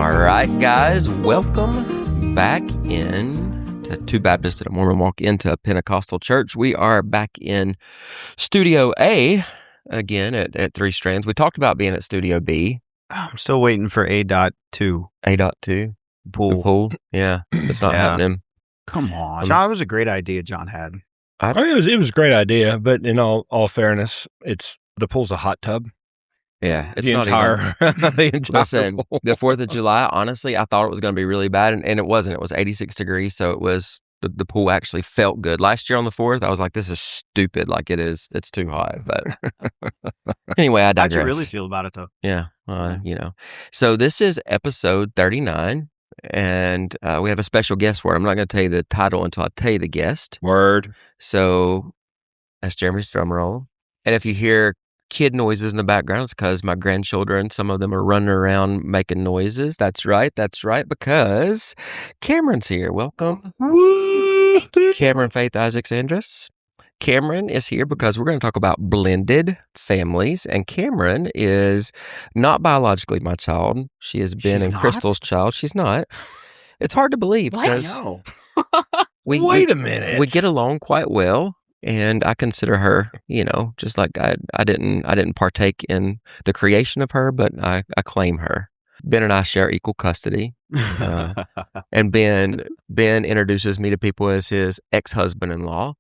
All right, guys, welcome back in to Two Baptists and a Mormon Walk into a Pentecostal church. We are back in Studio A again at Three Strands. We talked about being at Studio B. I'm still waiting for A.2. A.2? Pool. Yeah, it's not happening. Come on. John, it was a great idea John had. It was a great idea, but in all fairness, the pool's a hot tub. Yeah, it's the not entire. The entire Listen, pool. the 4th of July, honestly, I thought it was going to be really bad, and it wasn't. It was 86 degrees, so it was the pool actually felt good. Last year on the 4th, I was like, this is stupid. Like it's too hot. But anyway, I digress. How'd you really feel about it, though? Yeah, So this is episode 39, and we have a special guest for it. I'm not going to tell you the title until I tell you the guest. Word. So that's Jeremy's drum roll. And if you hear kid noises in the background, it's because my grandchildren, some of them are running around making noises. That's right, because Cameron's here. Welcome. Woo! Cameron Faith Isaacs Andrus. Cameron is here because we're going to talk about blended families, and Cameron is not biologically my child. She has been in Crystal's child. She's not. It's hard to believe. What? No. Wait a minute. We get along quite well. And I consider her, just like I didn't partake in the creation of her, but I claim her. Ben and I share equal custody. And Ben introduces me to people as his ex-husband-in-law.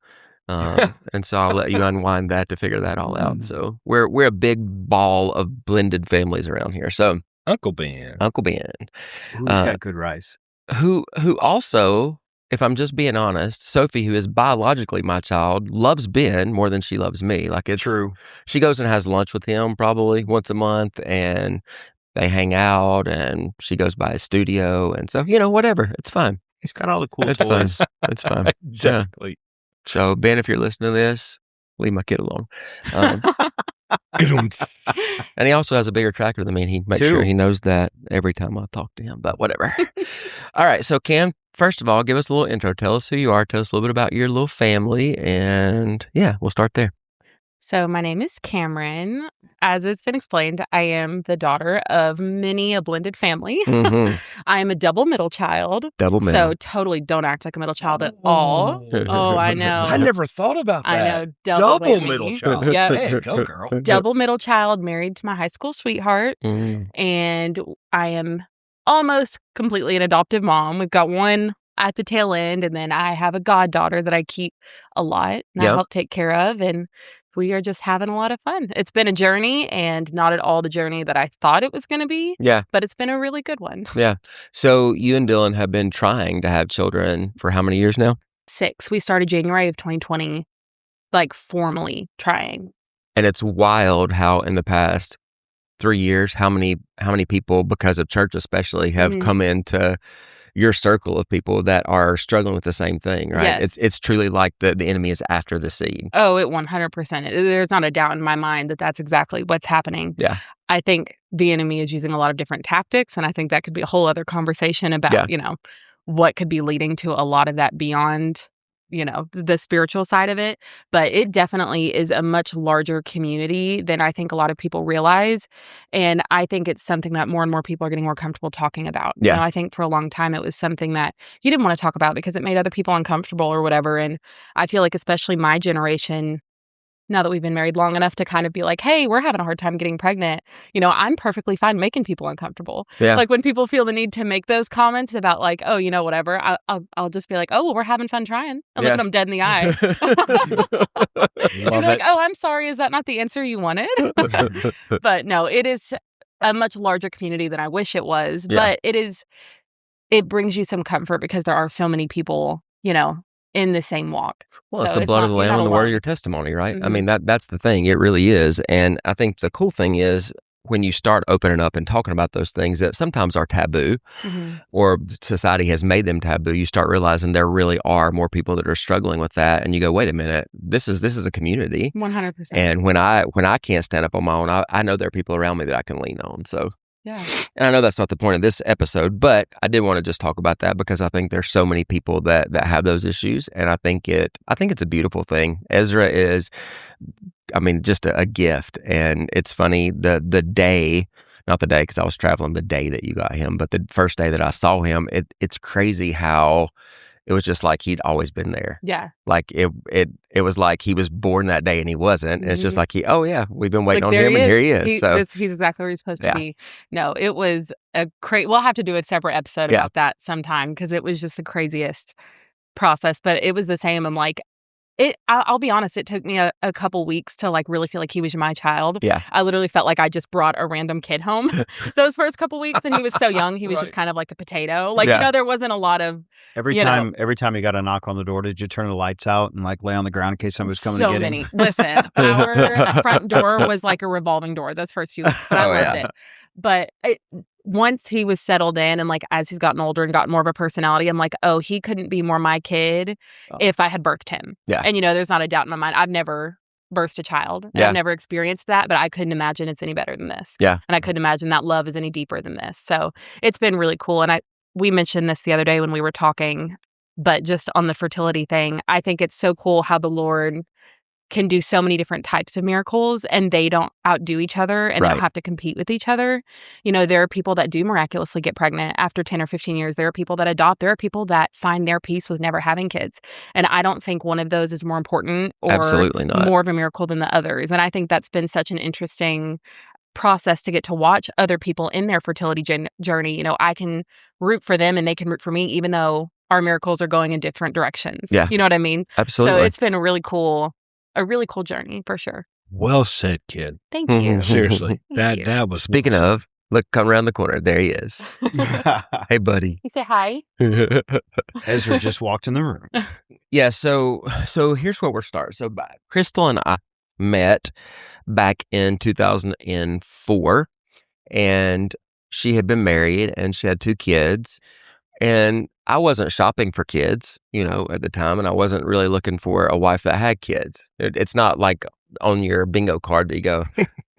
And so I'll let you unwind that to figure that all out. So we're a big ball of blended families around here. So Uncle Ben. Who's got good rice? Who also, if I'm just being honest, Sophie, who is biologically my child, loves Ben more than she loves me. Like, it's true. She goes and has lunch with him probably once a month, and they hang out, and she goes by his studio, and so whatever, it's fine. He's got all the cool it's toys. Fine. It's fine. Exactly. Yeah. So Ben, if you're listening to this, leave my kid alone. And he also has a bigger tractor than me, and he makes sure he knows that every time I talk to him, but whatever. All right, so Cam, first of all, give us a little intro. Tell us who you are. Tell us a little bit about your little family, and we'll start there. So my name is Cameron. As has been explained, I am the daughter of many a blended family. Mm-hmm. I am a double middle child. So totally don't act like a middle child at all. Oh, I know. I never thought about that. I know. Double middle child. Yeah. Hey, go girl. Double middle child, married to my high school sweetheart. And I am almost completely an adoptive mom. We've got one at the tail end, and then I have a goddaughter that I keep a lot and I help take care of, and we are just having a lot of fun. It's been a journey, and not at all the journey that I thought it was going to be. Yeah. But it's been a really good one. Yeah. So you and Dylan have been trying to have children for how many years now? 6. We started January of 2020, formally trying. And it's wild how in the past 3 years, how many people, because of church especially, have come into your circle of people that are struggling with the same thing, right? Yes. It's truly like the enemy is after the seed. Oh, it 100%. There's not a doubt in my mind that that's exactly what's happening. Yeah. I think the enemy is using a lot of different tactics, and I think that could be a whole other conversation about, what could be leading to a lot of that beyond, the spiritual side of it. But it definitely is a much larger community than I think a lot of people realize. And I think it's something that more and more people are getting more comfortable talking about. Yeah. I think for a long time it was something that you didn't want to talk about because it made other people uncomfortable or whatever. And I feel like especially my generation, now that we've been married long enough to kind of be like, hey, we're having a hard time getting pregnant. I'm perfectly fine making people uncomfortable. Yeah. Like when people feel the need to make those comments about like, oh, whatever, I'll just be like, oh, well, we're having fun trying. And look at them dead in the eye. And like, oh, I'm sorry. Is that not the answer you wanted? But no, it is a much larger community than I wish it was. Yeah. But it brings you some comfort because there are so many people, in the same walk. Well, it's the blood of the Lamb and the word of your testimony, right? Mm-hmm. I mean, that's the thing. It really is. And I think the cool thing is when you start opening up and talking about those things that sometimes are taboo or society has made them taboo, you start realizing there really are more people that are struggling with that. And you go, wait a minute, this is a community. 100%. And when I can't stand up on my own, I know there are people around me that I can lean on. So yeah. And I know that's not the point of this episode, but I did want to just talk about that because I think there's so many people that have those issues, and I think it's a beautiful thing. Ezra is, just a gift, and it's funny the day not the day because I was traveling the day that you got him, but the first day that I saw him, it's crazy how it was just like he'd always been there. Yeah. Like it was like he was born that day and he wasn't. And it's just like we've been waiting on there him and here he is. He's exactly where he's supposed to be. No, it was we'll have to do a separate episode about that sometime because it was just the craziest process. But it was the same. I'm like, I'll be honest, it took me a couple weeks to like really feel like he was my child. Yeah. I literally felt like I just brought a random kid home those first couple weeks, and he was so young. He was just kind of like a potato. Like, there wasn't a lot of every time you got a knock on the door, did you turn the lights out and like lay on the ground in case somebody was coming to get him? Listen, our front door was like a revolving door those first few weeks, but I loved it. But once he was settled in and like as he's gotten older and gotten more of a personality, I'm like, oh, he couldn't be more my kid if I had birthed him. Yeah. And there's not a doubt in my mind. I've never birthed a child. I've never experienced that, but I couldn't imagine it's any better than this. Yeah. And I couldn't imagine that love is any deeper than this. So it's been really cool. And we mentioned this the other day when we were talking, but just on the fertility thing, I think it's so cool how the Lord can do so many different types of miracles and they don't outdo each other and they don't have to compete with each other. There are people that do miraculously get pregnant after 10 or 15 years. There are people that adopt. There are people that find their peace with never having kids. And I don't think one of those is more important or absolutely not more of a miracle than the others. And I think that's been such an interesting process to get to watch other people in their fertility journey. I can root for them and they can root for me, even though our miracles are going in different directions. Yeah. You know what I mean? Absolutely. So it's been a really cool journey for sure. Well said, kid. Thank you. Seriously. That was Speaking of, look, come around the corner. There he is. Hey, buddy. You say hi. Ezra just walked in the room. Yeah, so here's where we're starting. So Crystal and I met back in 2004, and she had been married and she had 2 kids. And I wasn't shopping for kids, at the time, and I wasn't really looking for a wife that had kids. It's not like on your bingo card that you go,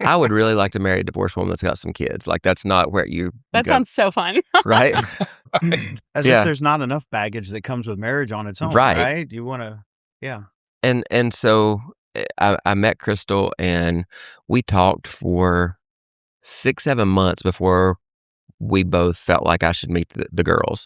I would really like to marry a divorced woman that's got some kids. Like, that's not where you That go, sounds so fun. right? As if there's not enough baggage that comes with marriage on its own, right? You want to, And so I met Crystal, and we talked for 6-7 months before we both felt like I should meet the girls.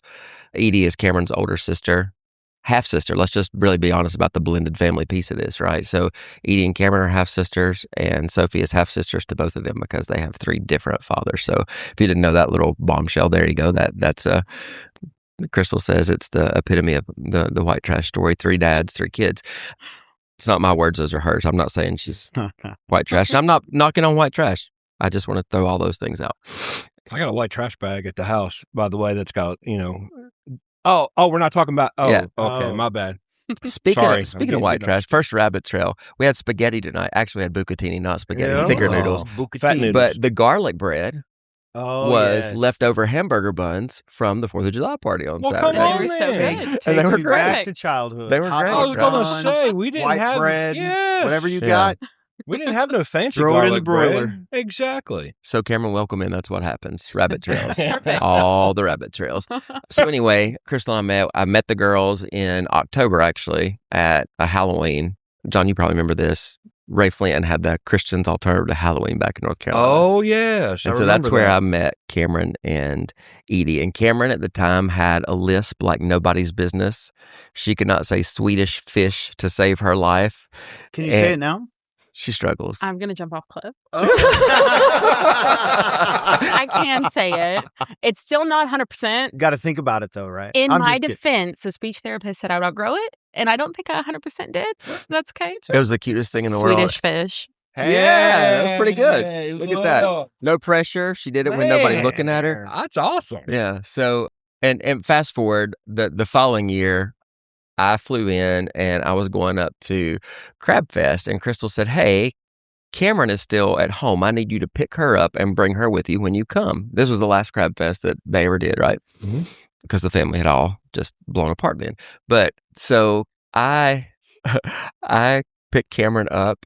Edie is Cameron's older sister, half sister. Let's just really be honest about the blended family piece of this, right? So Edie and Cameron are half sisters, and Sophie is half sisters to both of them because they have 3 different fathers. So if you didn't know that little bombshell, there you go. That's Crystal says it's the epitome of the white trash story: 3 dads, 3 kids. It's not my words; those are hers. I'm not saying she's white trash. And I'm not knocking on white trash. I just want to throw all those things out. I got a white trash bag at the house, by the way, that's got, Oh, we're not talking about, okay, my bad. Speaking of white trash, first rabbit trail, we had spaghetti tonight. Actually, we had bucatini, not spaghetti, thicker noodles. Fat noodles. But the garlic bread was leftover hamburger buns from the 4th of July party on Saturday. Come on, They were so good. And they were Take me great. back to childhood. They were Hot great. dog I was going to buns, say, we didn't white have bread, whatever you Yeah. got. We didn't have no fancy Throw it in the garlic broiler. bread. Exactly. So Cameron, welcome in. That's what happens. Rabbit trails. Perfect. All the rabbit trails. So anyway, Crystal and I met the girls in October, actually, at a Halloween. John, you probably remember this. Ray Flynn had the Christians Alternative to Halloween back in North Carolina. Oh, yes. And so that's where I met Cameron and Edie. And Cameron at the time had a lisp like nobody's business. She could not say Swedish fish to save her life. Can you say it now? She struggles. I'm going to jump off cliff. Oh. I can say it. It's still not 100%. Got to think about it though, right? In I'm my just kidding. defense, the speech therapist said I would outgrow it, and I don't think I 100% did. That's okay. It was the cutest thing in the world. Swedish fish. Yeah, that's pretty good. Look at that. No pressure. She did it when nobody's looking at her. That's awesome. Yeah. So, and fast forward, the following year, I flew in and I was going up to Crab Fest, and Crystal said, "Hey, Cameron is still at home. I need you to pick her up and bring her with you when you come." This was the last Crab Fest that they ever did, right? Mm-hmm. Because the family had all just blown apart then. But so I picked Cameron up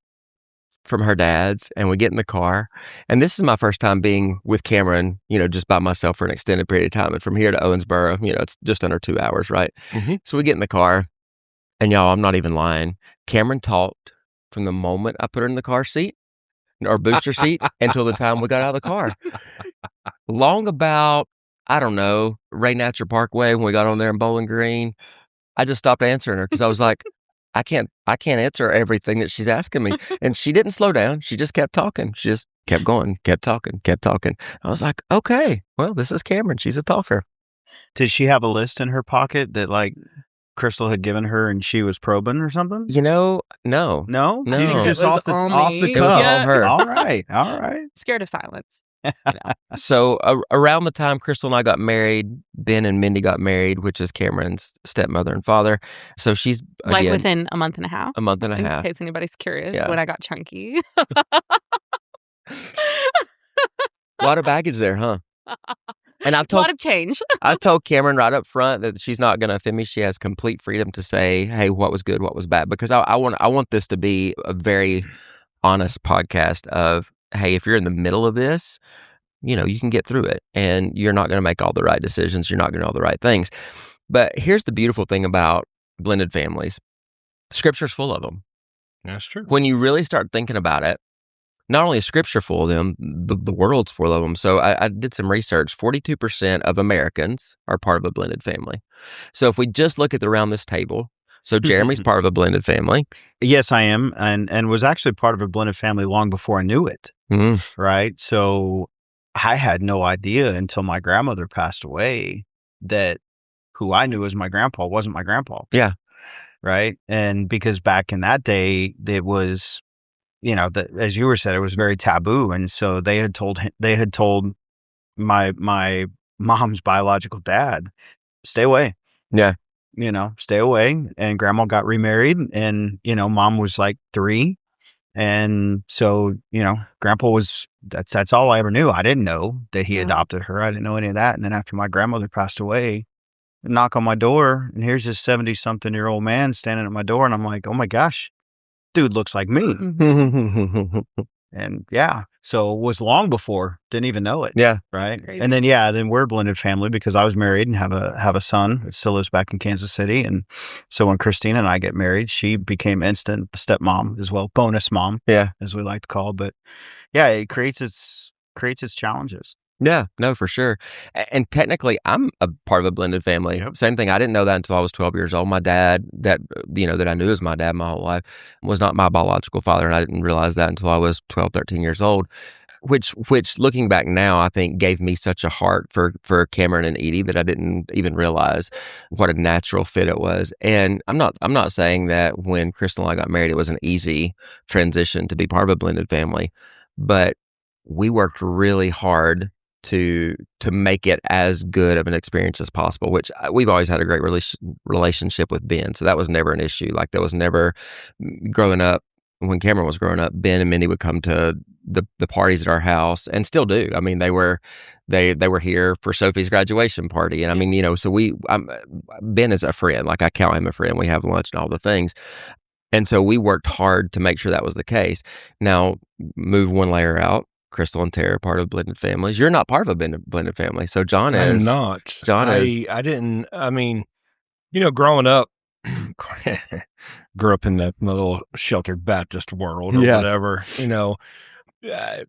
from her dad's, and we get in the car, and this is my first time being with Cameron, just by myself for an extended period of time. And from here to Owensboro, it's just under 2 hours, right? Mm-hmm. So we get in the car, and y'all, I'm not even lying. Cameron talked from the moment I put her in the car seat or booster seat until the time we got out of the car. Long about, I don't know, Ray Natcher Parkway when we got on there in Bowling Green, I just stopped answering her because I was like, I can't answer everything that she's asking me. And she didn't slow down. She just kept talking. She just kept going, kept talking. I was like, okay, well, this is Cameron. She's a talker. Did she have a list in her pocket that like Crystal had given her and she was probing or something? No. No? No. These are just off the cuff. It was all her. All right. Scared of silence. So around the time Crystal and I got married, Ben and Mindy got married, which is Cameron's stepmother and father. So she's, again, like within a month and a half. In case anybody's curious, when I got chunky. A lot of baggage there, huh? And I've told, a lot of change. I told Cameron right up front that she's not going to offend me. She has complete freedom to say, hey, what was good, what was bad, because I want this to be a very honest podcast of, hey, if you're in the middle of this, you can get through it, and you're not going to make all the right decisions. You're not going to do all the right things. But here's the beautiful thing about blended families. Scripture's full of them. That's true. When you really start thinking about it, not only is Scripture full of them, the world's full of them. So I did some research. 42% of Americans are part of a blended family. So if we just look at around this table, so Jeremy's part of a blended family. Yes, I am, and was actually part of a blended family long before I knew it. Right? So I had no idea until my grandmother passed away that who I knew as my grandpa wasn't my grandpa. Yeah. Right? And because back in that day, it was, as you were said, it was very taboo. And so they had told my mom's biological dad, stay away. Yeah. Stay away. And grandma got remarried, and, mom was like 3. And so, grandpa was, that's all I ever knew. I didn't know that he adopted her. I didn't know any of that. And then after my grandmother passed away, knock on my door, and here's this 70-something-year-old man standing at my door. And I'm like, oh my gosh, dude looks like me. And so it was long before, didn't even know it. Yeah. Right. Crazy. And then, then we're a blended family because I was married and have a son that still lives back in Kansas City. And so when Christina and I get married, she became instant stepmom as well, bonus mom, as we like to call. But it creates its challenges. Yeah, no, for sure. And technically, I'm a part of a blended family. Yep. Same thing. I didn't know that until I was 12 years old. My dad, that I knew as my dad my whole life, was not my biological father, and I didn't realize that until I was 12, 13 years old. Which, looking back now, I think gave me such a heart for Cameron and Edie that I didn't even realize what a natural fit it was. And I'm not saying that when Crystal and I got married, it was an easy transition to be part of a blended family, but we worked really hard to make it as good of an experience as possible, which we've always had a great relationship with Ben. So that was never an issue. Like, that was never, growing up, when Cameron was growing up, Ben and Mindy would come to the parties at our house, and still do. I mean, they were here for Sophie's graduation party. And I mean, so Ben is a friend. Like, I count him a friend. We have lunch and all the things. And so we worked hard to make sure that was the case. Now, move one layer out. Crystal and Tara are part of blended families. You're not part of a blended family. So John is. I'm not. John is. I didn't, I mean, growing up, grew up in the little sheltered Baptist world or whatever, no. I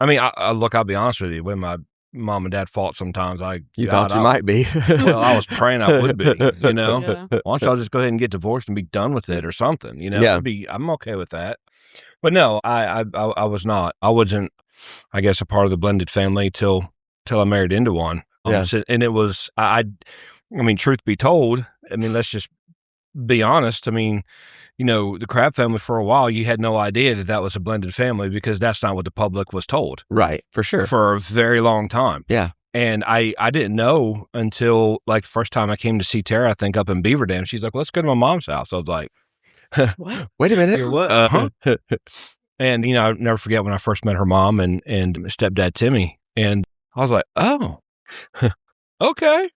mean, I'll be honest with you. When my mom and dad fought sometimes, you might be. Well, I was praying I would be, Why don't y'all just go ahead and get divorced and be done with it or something, I'm okay with that. But no, I was not. I wasn't, I guess, a part of the blended family till I married into one. And it was, I mean, truth be told, I mean, let's just be honest. I mean, the Crab family, for a while, you had no idea that was a blended family because that's not what the public was told. Right, for sure. For a very long time. Yeah. And I didn't know until, like, the first time I came to see Tara, I think, up in Beaver Dam. She's like, let's go to my mom's house. I was like, what? Wait a minute. You're what? And, I'll never forget when I first met her mom and stepdad, Timmy. And I was like, oh, okay.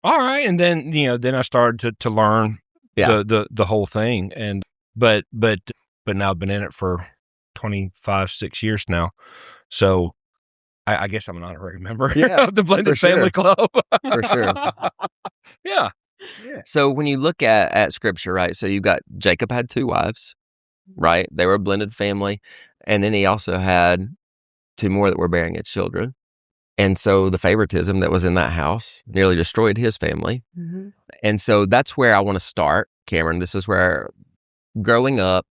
All right. And then, then I started to learn the whole thing. And, but now I've been in it for 6 years now. So I guess I'm an honorary member of the Blended Family Club. For sure. Yeah. So when you look at Scripture, right? So you've got Jacob had 2 wives, right? They were a blended family. And then he also had 2 more that were bearing its children. And so the favoritism that was in that house nearly destroyed his family. Mm-hmm. And so that's where I want to start, Cameron. This is where growing up,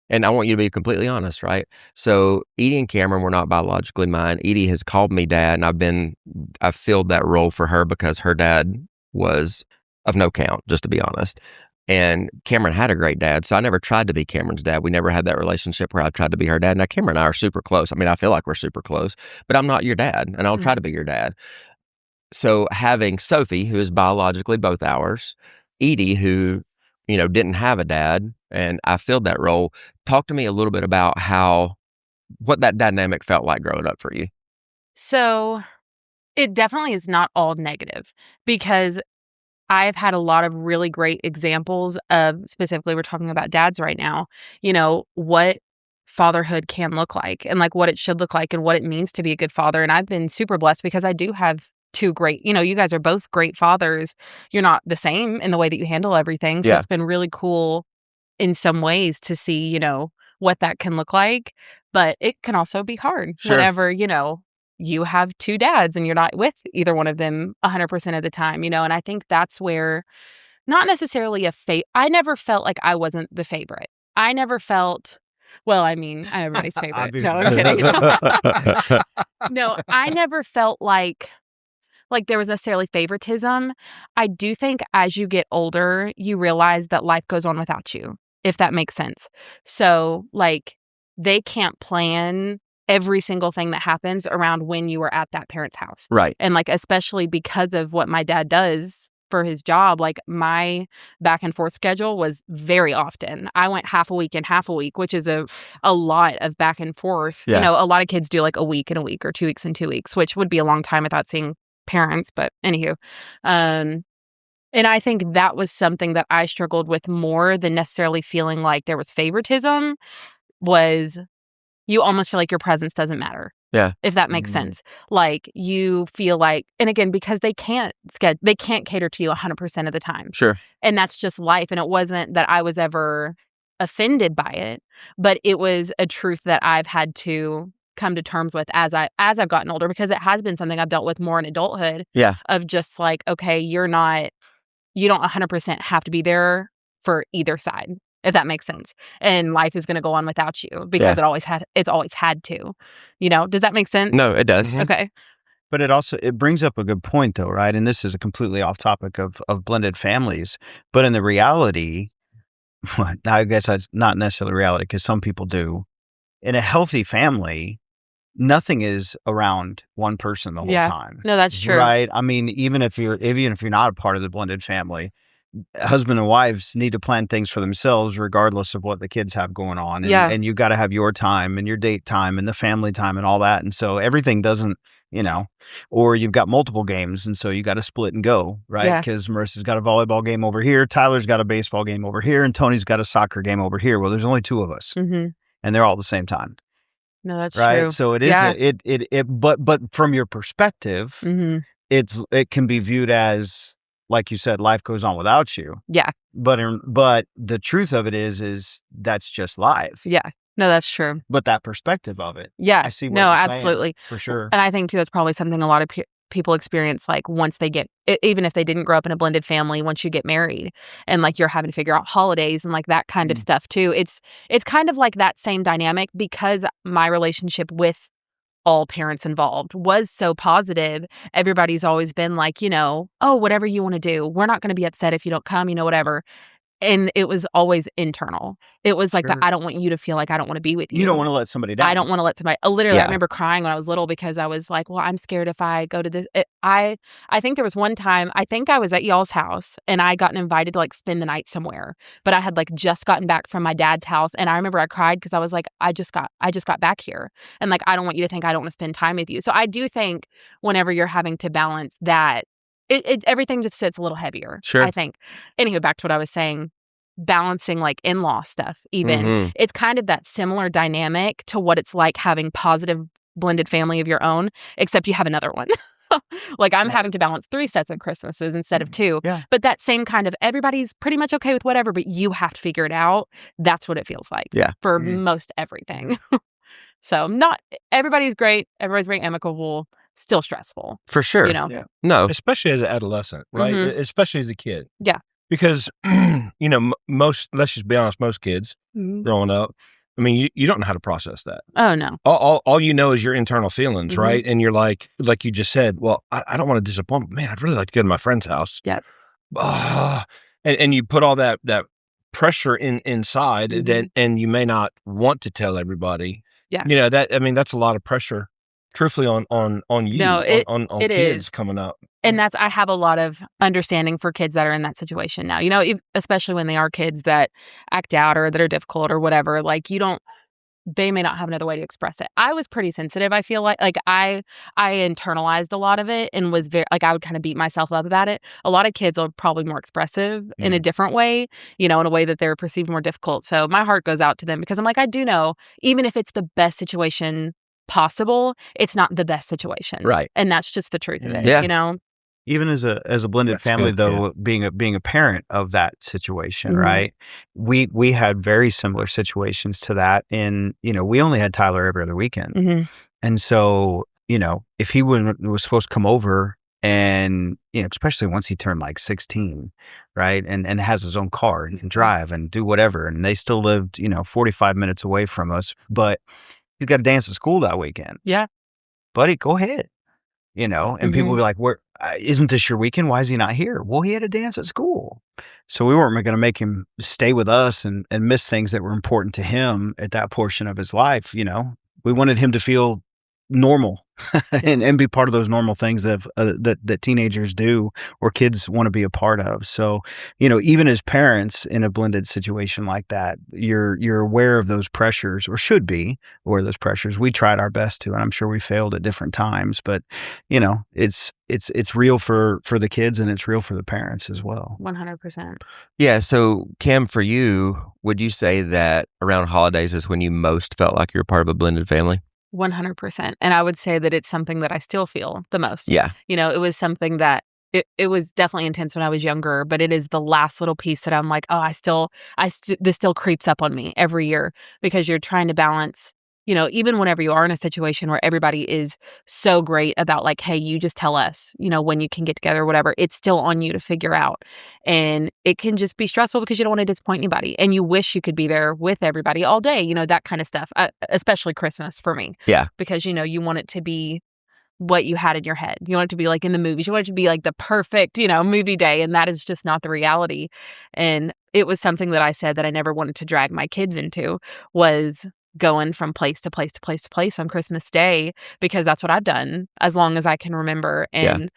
and I want you to be completely honest, right? So Edie and Cameron were not biologically mine. Edie has called me dad, and I've filled that role for her because her dad was of no count, just to be honest. And Cameron had a great dad, so I never tried to be Cameron's dad. We never had that relationship where I tried to be her dad. Now, Cameron and I are super close. I mean, I feel like we're super close, but I'm not your dad, and I don't try to be your dad. So having Sophie, who is biologically both ours, Edie, who, didn't have a dad, and I filled that role. Talk to me a little bit about what that dynamic felt like growing up for you. So it definitely is not all negative, because I've had a lot of really great examples of, specifically, we're talking about dads right now, what fatherhood can look like and like what it should look like and what it means to be a good father. And I've been super blessed because I do have 2 great, you guys are both great fathers. You're not the same in the way that you handle everything. So It's been really cool in some ways to see, what that can look like. But it can also be hard whenever, you have 2 dads and you're not with either one of them 100% of the time, and I think that's where, not necessarily I never felt like I wasn't the favorite. I never felt, well, I mean, I'm everybody's favorite. No, I'm kidding. No, I never felt like there was necessarily favoritism. I do think as you get older, you realize that life goes on without you, if that makes sense. So, they can't plan every single thing that happens around when you were at that parent's house. Right. And, especially because of what my dad does for his job, my back and forth schedule was very often. I went half a week and half a week, which is a lot of back and forth. Yeah. A lot of kids do a week and a week or 2 weeks and 2 weeks, which would be a long time without seeing parents, but anywho. And I think that was something that I struggled with more than necessarily feeling like there was favoritism, was you almost feel like your presence doesn't matter. Yeah. If that makes sense. You feel like, and again, because they can't cater to you 100% of the time. Sure. And that's just life. And it wasn't that I was ever offended by it, but it was a truth that I've had to come to terms with as I've gotten older, because it has been something I've dealt with more in adulthood. Yeah. Of just okay, you don't 100% have to be there for either side, if that makes sense. And life is going to go on without you because it's always had to. Does that make sense? No, it does. Mm-hmm. Okay. But it brings up a good point though, right? And this is a completely off topic of blended families, but in the reality, I guess that's not necessarily reality because some people do. In a healthy family, nothing is around one person the whole time. No, that's true. Right? I mean, even if you're not a part of the blended family, husband and wives need to plan things for themselves regardless of what the kids have going on. And you got to have your time and your date time and the family time and all that. And so everything doesn't, or you've got multiple games. And so you got to split and go, right? Because Marissa's got a volleyball game over here. Tyler's got a baseball game over here. And Tony's got a soccer game over here. Well, there's only 2 of us and they're all at the same time. No, that's right. true. So it is, but from your perspective, it can be viewed as, like you said, life goes on without you. Yeah. But the truth of it is that's just life. Yeah. No, that's true. But that perspective of it. Yeah. I see what no, you're absolutely. saying, for sure. And I think too, that's probably something a lot of people experience, once they get, even if they didn't grow up in a blended family, once you get married and you're having to figure out holidays and that kind of stuff too. It's kind of that same dynamic, because my relationship with all parents involved was so positive. Everybody's always been oh, whatever you want to do, we're not going to be upset if you don't come, whatever. And it was always internal. It was Sure. I don't want you to feel like I don't want to be with you. You don't want to let somebody down. I don't want to let somebody. Literally, I remember crying when I was little because I was well, I'm scared if I go to this. I think there was one time, I think I was at y'all's house and I gotten invited to spend the night somewhere, but I had just gotten back from my dad's house, and I remember I cried because I was I just got back here, and I don't want you to think I don't want to spend time with you. So I do think whenever you're having to balance that, everything just sits a little heavier. Sure. I think. Anywho, back to what I was saying. Balancing in-law stuff, even it's kind of that similar dynamic to what it's like having positive blended family of your own, except you have another one. I'm having to balance 3 sets of Christmases instead of 2. Yeah. But that same kind of, everybody's pretty much okay with whatever, but you have to figure it out. That's what it feels like. Yeah. For most everything. So not everybody's great. Everybody's very amicable. Still stressful. For sure. You know? Yeah. No. Especially as an adolescent, right? Especially as a kid. Yeah. Because, let's just be honest, most kids growing up, I mean, you don't know how to process that. Oh, no. All you know is your internal feelings, right? And you're like you just said, well, I don't want to disappoint, man, I'd really like to go to my friend's house. Yeah. And you put all that pressure inside, and you may not want to tell everybody. Yeah. That's a lot of pressure, truthfully, on you, No, on it kids is. coming up. And I have a lot of understanding for kids that are in that situation now, especially when they are kids that act out or that are difficult or whatever, they may not have another way to express it. I was pretty sensitive. I feel like I internalized a lot of it and was very, I would kind of beat myself up about it. A lot of kids are probably more expressive in a different way, in a way that they're perceived more difficult. So my heart goes out to them because I'm like, I do know, even if it's the best situation possible, it's not the best situation. Right. And that's just the truth of it, Yeah. Even as a blended That's family, good, though, being a parent of that situation, right? We had very similar situations to that. And, we only had Tyler every other weekend. And so, if he was supposed to come over and, especially once he turned like 16, right? And has his own car and can drive and do whatever. And they still lived, 45 minutes away from us, but he's got to dance at school that weekend. Yeah. Buddy, go ahead. And people will be like, "Where isn't this your weekend? Why is he not here?" Well, he had a dance at school. So we weren't going to make him stay with us and miss things that were important to him at that portion of his life. We wanted him to feel normal and be part of those normal things that teenagers do or kids want to be a part of. So, even as parents in a blended situation like that, you're aware of those pressures, or should be aware of those pressures. We tried our best to, and I'm sure we failed at different times, but it's real for the kids and it's real for the parents as well. 100%. Yeah. So Kim, for you, would you say that around holidays is when you most felt like you're part of a blended family? 100%. And I would say that it's something that I still feel the most. Yeah. It was something that it was definitely intense when I was younger, but it is the last little piece that I'm like, oh, this still creeps up on me every year because you're trying to balance, even whenever you are in a situation where everybody is so great about like, hey, you just tell us, when you can get together or whatever, it's still on you to figure out. And it can just be stressful because you don't want to disappoint anybody. And you wish you could be there with everybody all day, that kind of stuff, especially Christmas for me. Yeah. Because, you want it to be what you had in your head. You want it to be like in the movies. You want it to be like the perfect, movie day. And that is just not the reality. And it was something that I said that I never wanted to drag my kids into, was going from place to place to place to place on Christmas Day, because that's what I've done as long as I can remember. And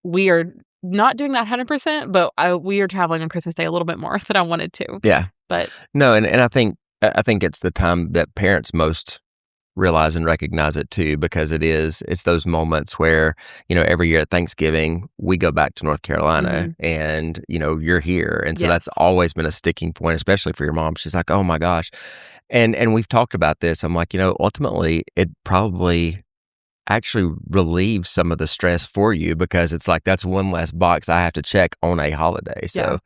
we are not doing that 100%, but we are traveling on Christmas Day a little bit more than I wanted to. Yeah. But no, and I think it's the time that parents most realize and recognize it too, because it's those moments where, every year at Thanksgiving, we go back to North Carolina and, you're here. And so that's always been a sticking point, especially for your mom. She's like, oh my gosh. And we've talked about this. I'm like, ultimately it probably actually relieves some of the stress for you, because it's like, that's one less box I have to check on a holiday. So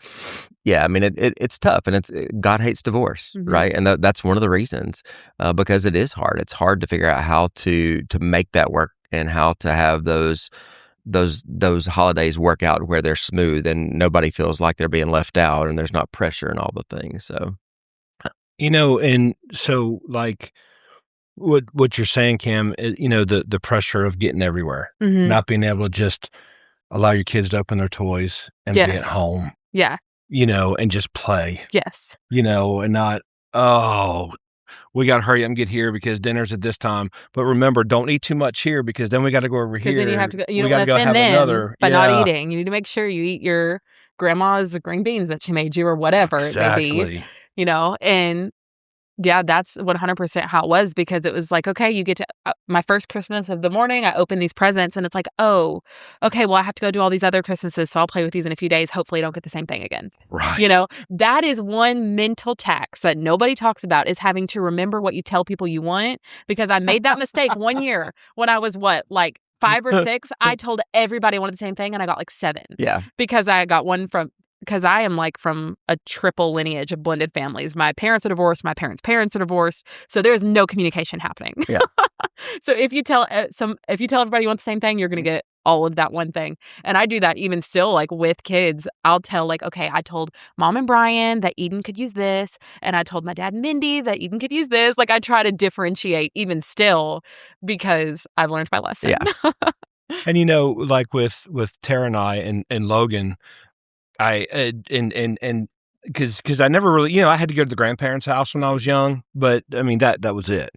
I mean, it's tough, and God hates divorce, right? And that's one of the reasons, because it is hard. It's hard to figure out how to make that work and how to have those holidays work out where they're smooth and nobody feels like they're being left out and there's not pressure and all the things. So, and so like, what you're saying, Cam, the pressure of getting everywhere, not being able to just allow your kids to open their toys and be at home. Yeah. And just play. Yes. And not, we got to hurry up and get here because dinner's at this time. But remember, don't eat too much here because then we got to go over here. Because then you have to go, you don't want to offend them by not eating. You need to make sure you eat your grandma's green beans that she made you or whatever it may be. And yeah, that's 100% how it was, because it was like, okay, you get to my first Christmas of the morning, I open these presents and it's like, oh, okay, well, I have to go do all these other Christmases, so I'll play with these in a few days. Hopefully I don't get the same thing again. Right. That is one mental tax that nobody talks about, is having to remember what you tell people you want, because I made that mistake one year when I was 5 or 6. I told everybody I wanted the same thing and I got 7. Yeah. Because I got one from because I am like from a triple lineage of blended families. My parents are divorced. My parents' parents are divorced. So there's no communication happening. Yeah. So if you tell everybody you want the same thing, you're going to get all of that one thing. And I do that even still, like with kids. I'll tell like, okay, I told Mom and Brian that Eden could use this. And I told my dad and Mindy that Eden could use this. Like I try to differentiate even still because I've learned my lesson. Yeah. And like with Tara and I and Logan, I and because I never really, I had to go to the grandparents' house when I was young, but I mean that was it.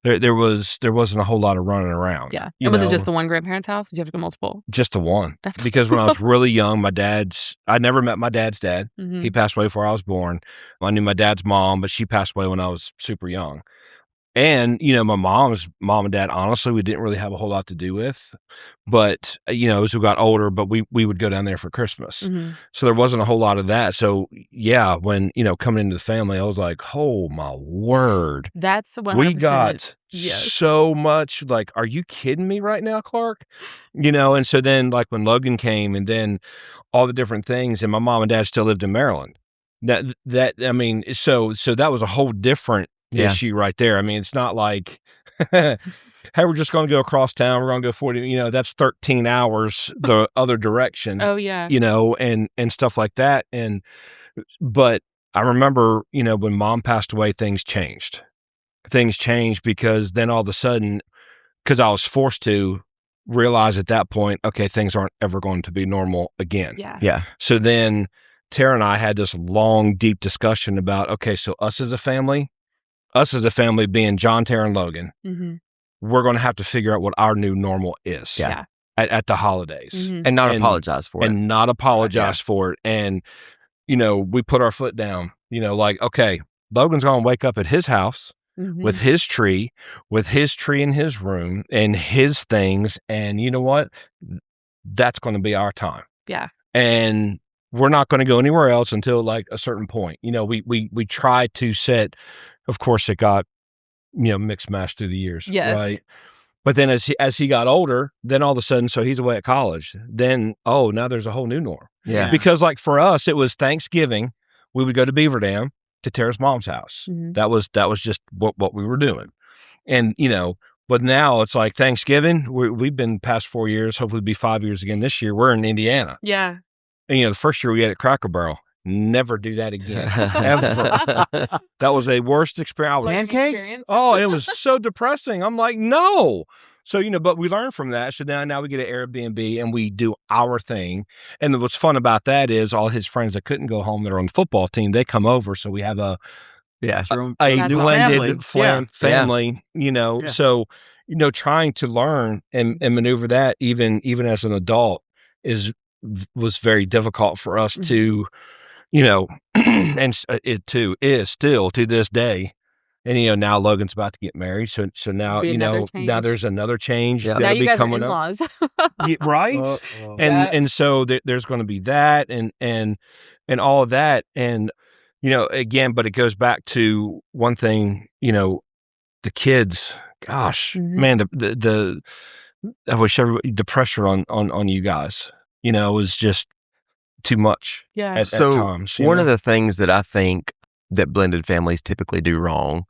There wasn't a whole lot of running around. Yeah. And was it just the one grandparents' house? Did you have to go multiple? Just the one. That's cool. Because when I was really young, I never met my dad's dad. Mm-hmm. He passed away before I was born. I knew my dad's mom, but she passed away when I was super young. And, my mom's mom and dad, honestly, we didn't really have a whole lot to do with. But, as we got older, but we would go down there for Christmas. Mm-hmm. So there wasn't a whole lot of that. So, yeah, when, coming into the family, I was like, oh, my word. That's 100%. We got yes. so much, like, are you kidding me right now, Clark? And so then, like, when Logan came and then all the different things, and my mom and dad still lived in Maryland. I mean, so that was a whole different issue right there. I mean, it's not like, hey, we're just going to go across town. We're going to go 40, that's 13 hours the other direction. Oh, yeah. And stuff like that. But I remember, when Mom passed away, things changed. Things changed because then all of a sudden, because I was forced to realize at that point, okay, things aren't ever going to be normal again. Yeah. Yeah. So then Tara and I had this long, deep discussion about, okay, so us as a family being John, Tara, and Logan, mm-hmm. we're going to have to figure out what our new normal is at the holidays. Mm-hmm. And not apologize for it. And not apologize for it. And, we put our foot down, like, okay, Logan's going to wake up at his house mm-hmm. with his tree in his room and his things. And you know what? That's going to be our time. Yeah. And we're not going to go anywhere else until like a certain point. We tried to set, of course it got, mixed match through the years. Yes. Right. But then as he got older, then all of a sudden, so he's away at college. Then, now there's a whole new norm. Yeah. Because like for us, it was Thanksgiving. We would go to Beaver Dam to Tara's mom's house. Mm-hmm. That was just what we were doing. And, but now it's like Thanksgiving. We've been past 4 years, hopefully it'll be 5 years again this year. We're in Indiana. Yeah. And, the first year we had at Cracker Barrel. Never do that again. Ever. That was a worst experience. Pancakes? Oh, it was so depressing. I'm like, no. So, but we learned from that. So now we get an Airbnb and we do our thing. And what's fun about that is all his friends that couldn't go home that are on the football team, they come over. So we have a blended family, So, trying to learn and maneuver that even as an adult was very difficult for us to, and it too is still to this day. And, now Logan's about to get married. So now, now there's another change. Yeah. Now you guys are coming in-laws. Right. And so there's going to be that and all of that. And, again, but it goes back to one thing, the kids, gosh, man, the I wish the pressure on you guys, was just too much. Yeah. At times. One of the things that I think that blended families typically do wrong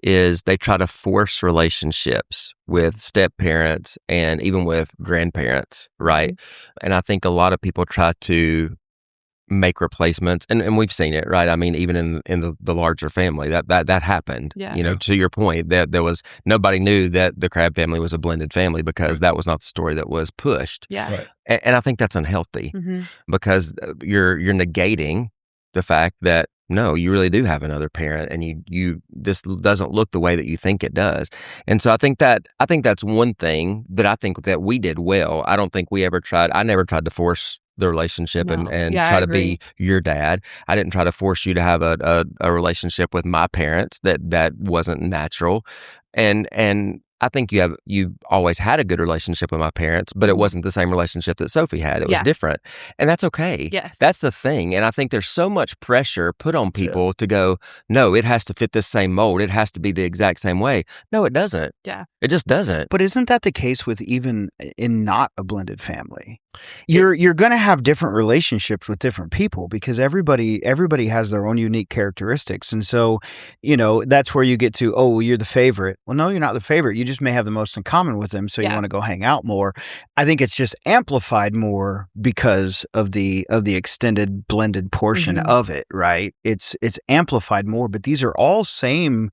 is they try to force relationships with step parents and even with grandparents, right? Mm-hmm. And I think a lot of people try to make replacements, and we've seen it, right? I mean, even in the larger family, that happened. Yeah. To your point, that there was nobody knew that the Crab family was a blended family because that was not the story that was pushed. Yeah. Right. And I think that's unhealthy because you're negating the fact that no, you really do have another parent, and you this doesn't look the way that you think it does. And so I think that's one thing that I think that we did well. I don't think I never tried to force the relationship and try to be your dad. I didn't try to force you to have a relationship with my parents that wasn't natural. And I think you always had a good relationship with my parents, but it wasn't the same relationship that Sophie had. It was different. And that's okay. Yes. That's the thing. And I think there's so much pressure put on people to go, no, it has to fit this same mold. It has to be the exact same way. No, it doesn't. Yeah. It just doesn't. But isn't that the case with even in not a blended family? You're going to have different relationships with different people because everybody has their own unique characteristics. And so, that's where you get to, oh, well, you're the favorite. Well, no, you're not the favorite. You just may have the most in common with them, so you want to go hang out more. I think it's just amplified more because of the extended blended portion of it, right? It's amplified more, but these are all same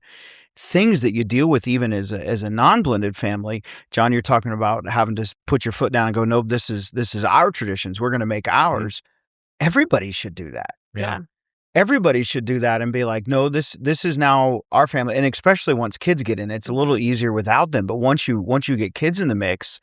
things that you deal with even as a non-blended family. John, you're talking about having to put your foot down and go, no, this is our traditions. We're going to make ours. Everybody should do that. Yeah. Everybody should do that and be like, no, this is now our family. And especially once kids get in, it's a little easier without them. But once you get kids in the mix,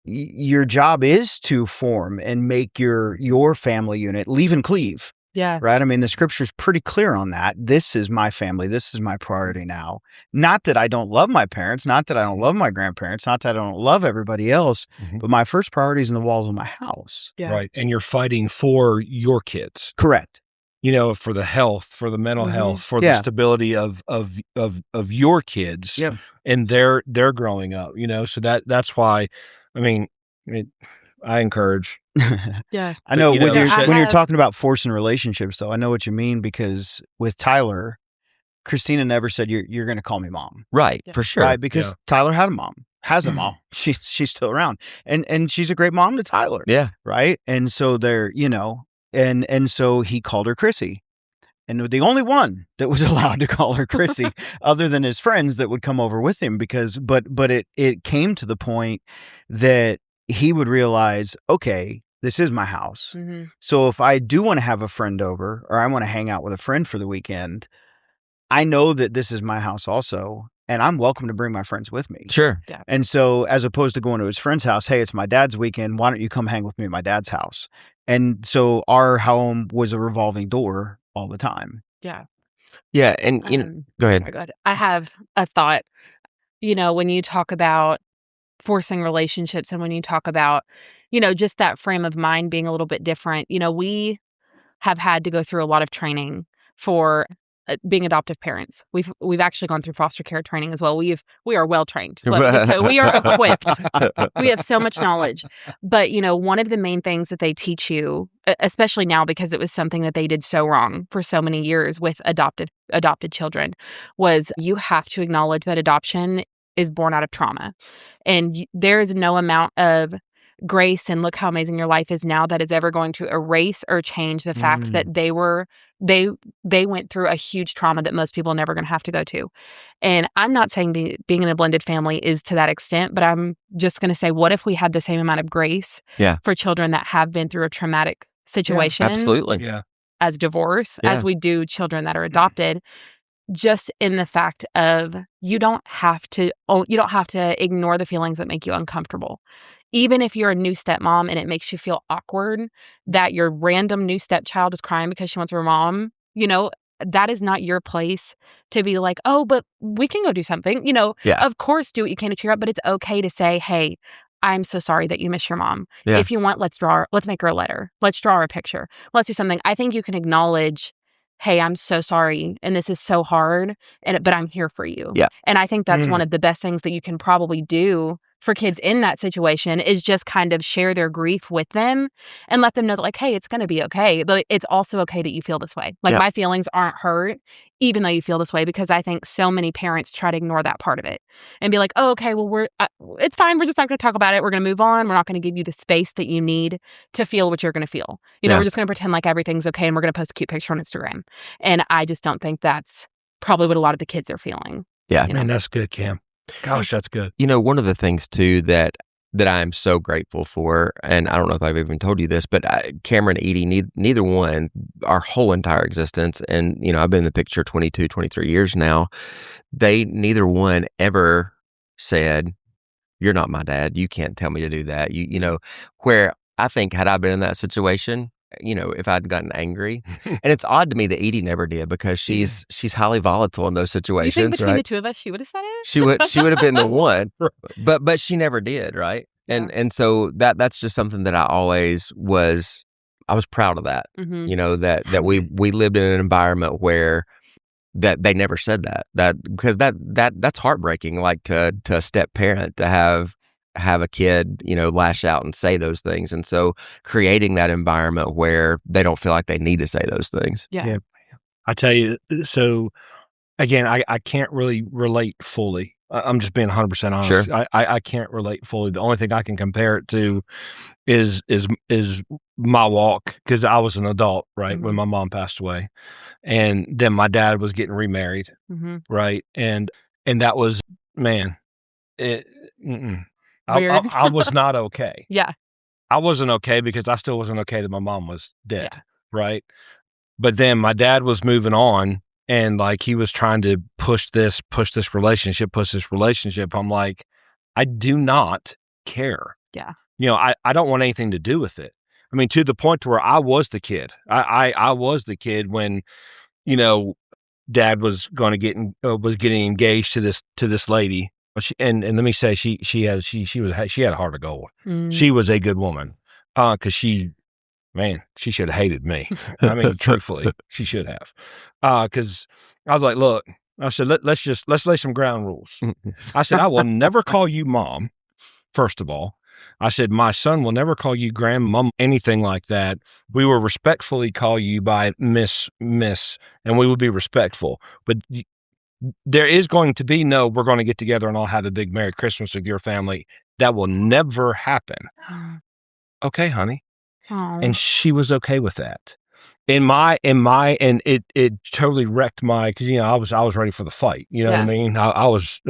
your job is to form and make your family unit, leave and cleave. Yeah. Right. I mean, the scripture's pretty clear on that. This is my family. This is my priority now. Not that I don't love my parents, not that I don't love my grandparents, not that I don't love everybody else, but my first priority is in the walls of my house. Yeah. Right. And you're fighting for your kids. Correct. For the health, for the mental health, for the stability of your kids. Yep. And they're growing up, so that's why, I encourage. Yeah. I know when you're talking about forcing relationships, though, I know what you mean, because with Tyler, Christina never said you're going to call me mom. Right, for sure. Right, because Tyler had a mom, has a mom. She's still around, and she's a great mom to Tyler. Yeah. Right, and so they're and so he called her Chrissy. And the only one that was allowed to call her Chrissy, other than his friends that would come over with him, but it came to the point that he would realize, okay, this is my house. So if I do want to have a friend over, or I want to hang out with a friend for the weekend, I know that this is my house also, and I'm welcome to bring my friends with me. Sure. Yeah. And so as opposed to going to his friend's house, hey, it's my dad's weekend, why don't you come hang with me at my dad's house? And so our home was a revolving door all the time. Yeah. Yeah. And, go ahead. Sorry, go ahead. I have a thought, when you talk about forcing relationships and when you talk about, just that frame of mind being a little bit different, we have had to go through a lot of training for being adoptive parents. We've actually gone through foster care training as well. We are well trained. So we are equipped. We have so much knowledge. But one of the main things that they teach you, especially now because it was something that they did so wrong for so many years with adopted children, was you have to acknowledge that adoption is born out of trauma, and there is no amount of grace and look how amazing your life is now that is ever going to erase or change the fact that they went through a huge trauma that most people are never going to have to go to. And I'm not saying being in a blended family is to that extent, but I'm just going to say, what if we had the same amount of grace for children that have been through a traumatic situation, absolutely, as divorce, as we do children that are adopted? Just in the fact of you don't have to ignore the feelings that make you uncomfortable. Even if you're a new stepmom and it makes you feel awkward that your random new stepchild is crying because she wants her mom, that is not your place to be like, oh, but we can go do something. Of course, do what you can to cheer up, but it's okay to say, hey, I'm so sorry that you miss your mom. Yeah. If you want, let's make her a letter. Let's draw her a picture. Let's do something. I think you can acknowledge, hey, I'm so sorry, and this is so hard, but I'm here for you. Yeah. And I think that's one of the best things that you can probably do for kids in that situation is just kind of share their grief with them and let them know that, like, hey, it's going to be okay. But it's also okay that you feel this way. Like, my feelings aren't hurt, even though you feel this way, because I think so many parents try to ignore that part of it and be like, oh, okay, well, it's fine. We're just not going to talk about it. We're going to move on. We're not going to give you the space that you need to feel what you're going to feel. We're just going to pretend like everything's okay and we're going to post a cute picture on Instagram. And I just don't think that's probably what a lot of the kids are feeling. Yeah. Man, that's good, Cam. Gosh, that's good. One of the things too that I'm so grateful for, and I don't know if I've even told you this, but Cameron and Edie, neither one, our whole entire existence, and I've been in the picture 22, 23 years now, neither one ever said, you're not my dad, you can't tell me to do that. Where I think had I been in that situation, if I'd gotten angry. And it's odd to me that Edie never did because she's highly volatile in those situations, you think between right? the two of us, she would have said it? She would have been the one, but she never did, right? Yeah. And so that's just something that I was proud of that. Mm-hmm. That we lived in an environment where that they never said that because that's heartbreaking, like to a step parent to have a kid, lash out and say those things. And so creating that environment where they don't feel like they need to say those things. Yeah. I tell you, so again, I can't really relate fully. I'm just being 100% honest. Sure. I can't relate fully. The only thing I can compare it to is my walk, because I was an adult, right, Mm-hmm. when my mom passed away. And then my dad was getting remarried, Mm-hmm. right? And that was, man, it, weird. I was not okay. Yeah. I wasn't okay because I still wasn't okay that my mom was dead, right? But then my dad was moving on, and like he was trying to push this relationship. I'm like, I do not care. Yeah. I don't want anything to do with it. I mean, to the point to where I was the kid. I was the kid when, Dad was going to was getting engaged to this lady. And let me say, she had a heart of gold. Mm. She was a good woman, because she should have hated me. I mean, truthfully, she should have. Because I was like, look, I said, let's lay some ground rules. I said, I will never call you mom. First of all, I said, my son will never call you grandma, anything like that. We will respectfully call you by miss, and we will be respectful. But there is going to be we're going to get together and I'll have a big Merry Christmas with your family. That will never happen. Okay, honey. Aww. And she was okay with that. And it totally wrecked because I was ready for the fight. You know what I mean? I was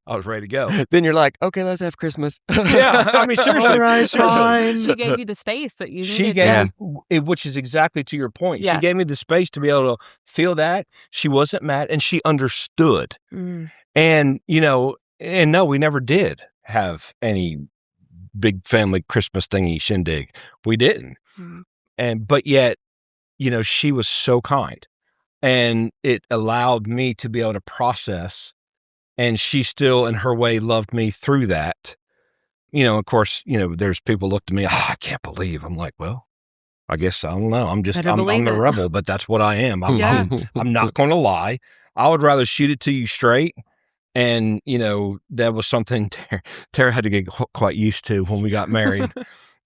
I was ready to go. Then you're like, okay, let's have Christmas. Yeah, I mean, seriously. All right, fine. She gave you the space that you needed. She gave me, which is exactly to your point. Yeah. She gave me the space to be able to feel that. She wasn't mad, and she understood. Mm. And and no, we never did have any big family Christmas thingy shindig. We didn't. Mm. But yet, she was so kind, and it allowed me to be able to process, and she still in her way loved me through that. Of course, there's people look to me, I can't believe. I'm like, well, I guess I don't know. I'm the rebel, but that's what I am. I'm not going to lie. I would rather shoot it to you straight. And, that was something Tara had to get quite used to when we got married,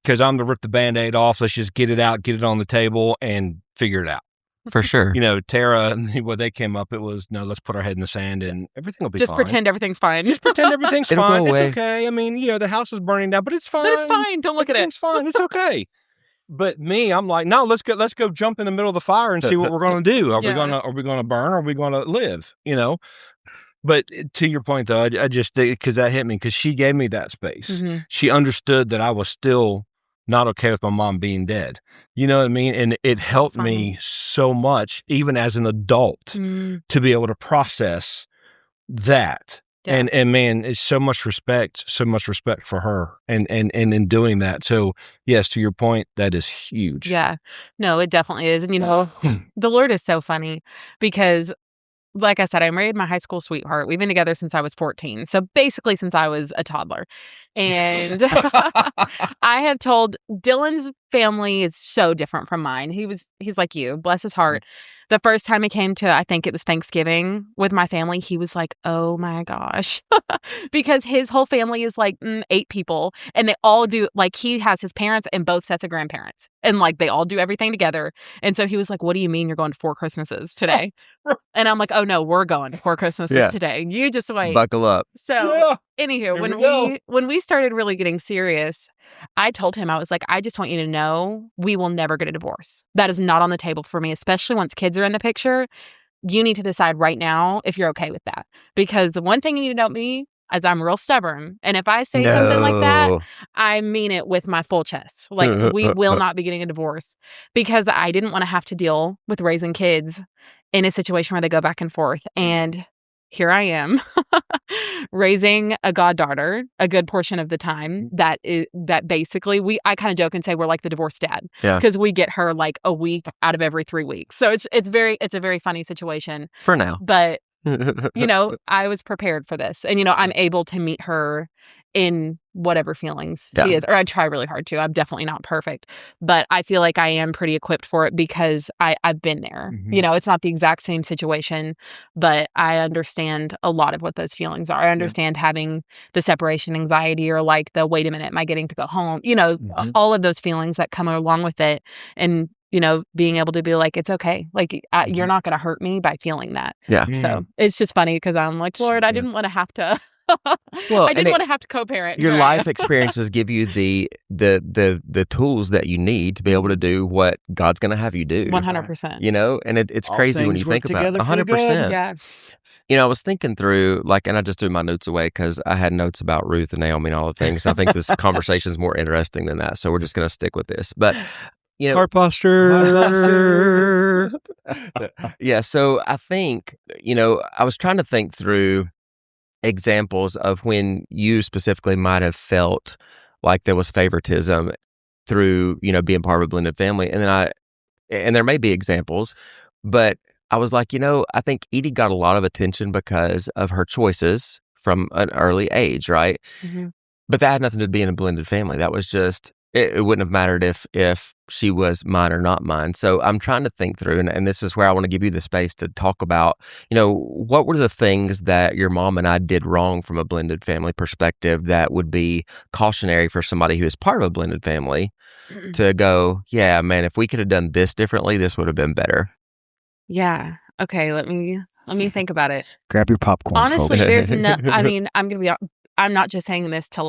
because I'm to rip the Band-Aid off. Let's just get it out, get it on the table and figure it out. For sure. Tara, when they came up, it was, no, let's put our head in the sand and everything will be just fine. Just pretend everything's fine. Just pretend everything's It'll fine. go away. It's okay. I mean, the house is burning down, but it's fine. But it's fine. Don't look at it. It's fine. It's okay. But me, I'm like, no, let's go jump in the middle of the fire and see what we're going to do. Are we going to burn? Or are we going to live? But to your point, though, I just think, because that hit me, because she gave me that space. Mm-hmm. She understood that I was still not okay with my mom being dead. You know what I mean? And it helped me so much, even as an adult, to be able to process that. Yeah. And man, it's so much respect for her and in doing that. So yes, to your point, that is huge. Yeah, no, it definitely is. And the Lord is so funny, because like I said, I married my high school sweetheart. We've been together since I was 14. So basically since I was a toddler. And I have told Dylan's family is so different from mine. He's like you, bless his heart. The first time he came to, I think it was Thanksgiving with my family, he was like, oh my gosh. Because his whole family is like 8 people, and they all do, like, he has his parents and both sets of grandparents, and like they all do everything together. And so he was like, what do you mean you're going to 4 Christmases today? And I'm like, oh no, we're going to 4 Christmases today. You just wait. Buckle up. So anywho, when we started really getting serious, I told him, I was like, I just want you to know we will never get a divorce. That is not on the table for me, especially once kids are in the picture. You need to decide right now if you're okay with that. Because the one thing you need to know me is I'm real stubborn. And if I say something like that, I mean it with my full chest. Like, we will not be getting a divorce, because I didn't want to have to deal with raising kids in a situation where they go back and forth. And here I am raising a goddaughter a good portion of the time that basically I kind of joke and say we're like the divorced dad because we get her like a week out of every 3 weeks. So it's a very funny situation for now. But I was prepared for this, and I'm able to meet her in whatever feelings she is, or I try really hard to. I'm definitely not perfect, but I feel like I am pretty equipped for it because I've been there. It's not the exact same situation, but I understand a lot of what those feelings are. I understand having the separation anxiety or like the wait a minute, am I getting to go home? All of those feelings that come along with it, and being able to be like, it's okay. Like, you're not going to hurt me by feeling that. Yeah. So it's just funny because I'm like, Lord, I didn't want to have to. I didn't want to have to co-parent. Your life experiences give you the tools that you need to be able to do what God's going to have you do. 100%. And it's crazy when you think about it. 100%. Yeah. I was thinking through, and I just threw my notes away because I had notes about Ruth and Naomi and all the things. I think this conversation is more interesting than that. So we're just going to stick with this. But heart posture. Yeah. So I think, I was trying to think through examples of when you specifically might have felt like there was favoritism through, being part of a blended family. And there may be examples, but I was like, I think Edie got a lot of attention because of her choices from an early age, right? Mm-hmm. But that had nothing to do with being a blended family. That was just, it wouldn't have mattered if she was mine or not mine. So I'm trying to think through, and this is where I want to give you the space to talk about, what were the things that your mom and I did wrong from a blended family perspective that would be cautionary for somebody who is part of a blended family to go, yeah, man, if we could have done this differently, this would have been better. Yeah. Okay. Let me think about it. Grab your popcorn. Honestly, folks. there's no. I mean, I'm not just saying this to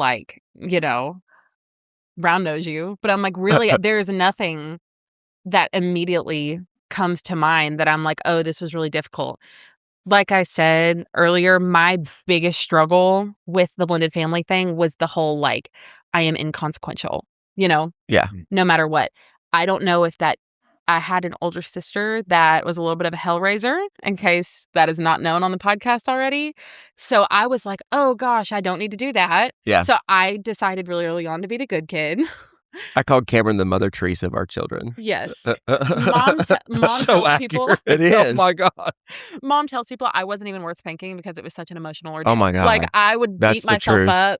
round nose you, but I'm like, really, there's nothing that immediately comes to mind that I'm like, oh, this was really difficult. Like I said earlier, my biggest struggle with the blended family thing was the whole like, I am inconsequential, Yeah. no matter what. I don't know if I had an older sister that was a little bit of a hellraiser, in case that is not known on the podcast already. So I was like, oh gosh, I don't need to do that. Yeah. So I decided really early on to be the good kid. I called Cameron the Mother Teresa of our children. Yes. Mom So tells people. It is. Oh my God. Mom tells people I wasn't even worth spanking because it was such an emotional ordeal. Oh my God. Like I would That's beat myself truth. up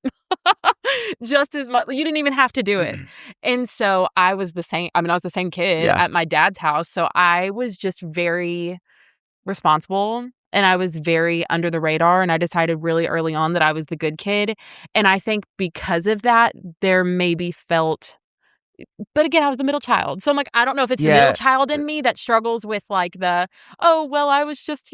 just as much. You didn't even have to do it. And so I was the same. I mean, I was the same kid at my dad's house. So I was just very responsible. And I was very under the radar, and I decided really early on that I was the good kid. And I think because of that, there maybe felt, but again, I was the middle child. So I'm like, I don't know if it's the middle child in me that struggles with like I was just,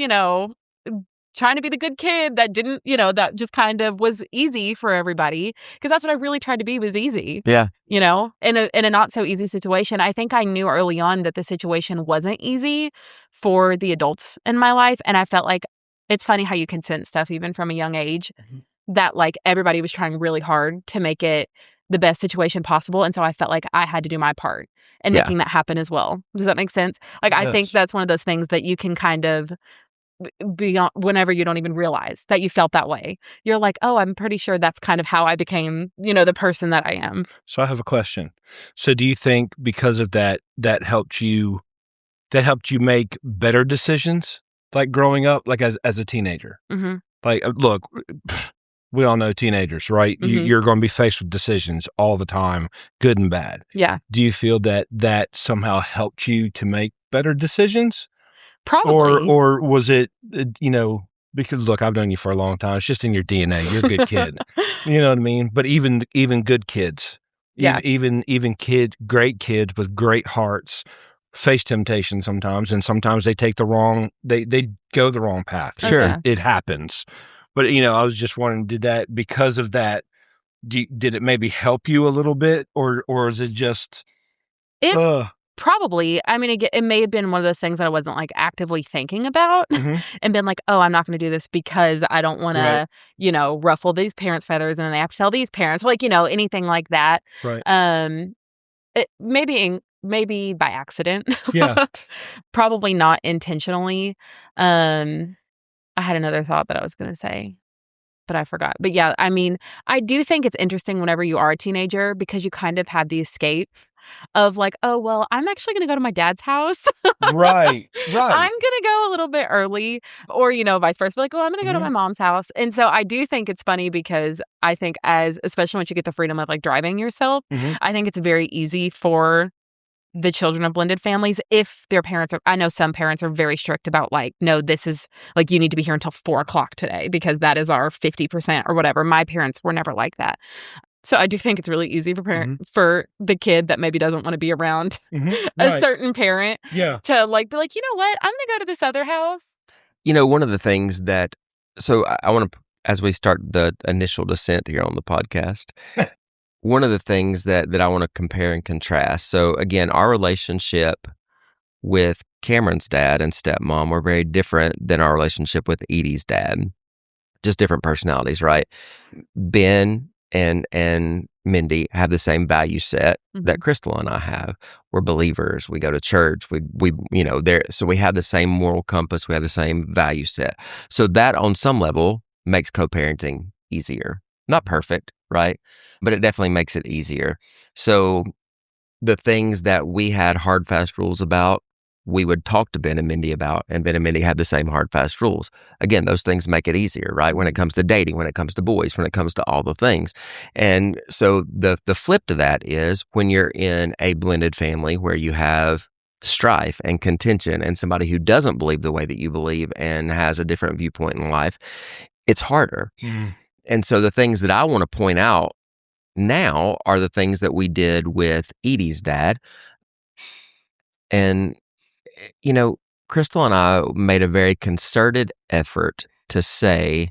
trying to be the good kid that didn't, that just kind of was easy for everybody. Because that's what I really tried to be, was easy. Yeah. In a not so easy situation. I think I knew early on that the situation wasn't easy for the adults in my life. And I felt like it's funny how you can sense stuff even from a young age, that like everybody was trying really hard to make it the best situation possible. And so I felt like I had to do my part in making that happen as well. Does that make sense? Like, I think that's one of those things that you can kind of be on whenever you don't even realize that you felt that way. You're like, oh, I'm pretty sure that's kind of how I became, the person that I am. So I have a question. So do you think because of that helped you make better decisions, like growing up, like as a teenager? Mm-hmm. Like, look, we all know teenagers, right? Mm-hmm. You're going to be faced with decisions all the time, good and bad. Yeah. Do you feel that somehow helped you to make better decisions? Probably. Or was it, because look, I've known you for a long time. It's just in your DNA. You're a good kid. You know what I mean? But even good kids, even kids, great kids with great hearts face temptation sometimes, and sometimes they take they go the wrong path. Sure. It happens. But, I was just wondering, because of that, did it maybe help you a little bit, or is it just... Probably. I mean, it may have been one of those things that I wasn't like actively thinking about and been like, oh, I'm not going to do this because I don't want to, ruffle these parents' feathers, and then they have to tell these parents, like, anything like that. Right. Maybe by accident. Yeah. Probably not intentionally. I had another thought that I was going to say, but I forgot. But yeah, I mean, I do think it's interesting whenever you are a teenager because you kind of have the escape of like, oh, well, I'm actually going to go to my dad's house. Right. I'm going to go a little bit early or, vice versa. Like, oh, I'm going to go to my mom's house. And so I do think it's funny because I think especially once you get the freedom of like driving yourself, I think it's very easy for the children of blended families if their parents are, I know some parents are very strict about like, no, this is like, you need to be here until 4:00 today because that is our 50% or whatever. My parents were never like that. So I do think it's really easy for the kid that maybe doesn't want to be around a certain parent to like be like, you know what, I'm going to go to this other house. One of the things that, so I want to, as we start the initial descent here on the podcast, one of the things that I want to compare and contrast. So again, our relationship with Cameron's dad and stepmom were very different than our relationship with Edie's dad. Just different personalities, right? Ben and Mindy have the same value set that Crystal and I have. We're believers. We go to church. We so we have the same moral compass. We have the same value set. So that on some level makes co-parenting easier. Not perfect, right? But it definitely makes it easier. So the things that we had hard, fast rules about, we would talk to Ben and Mindy about, and Ben and Mindy had the same hard, fast rules. Again, those things make it easier, right? When it comes to dating, when it comes to boys, when it comes to all the things. And so the flip to that is when you're in a blended family where you have strife and contention and somebody who doesn't believe the way that you believe and has a different viewpoint in life, it's harder. And so the things that I want to point out now are the things that we did with Edie's dad. And Crystal and I made a very concerted effort to say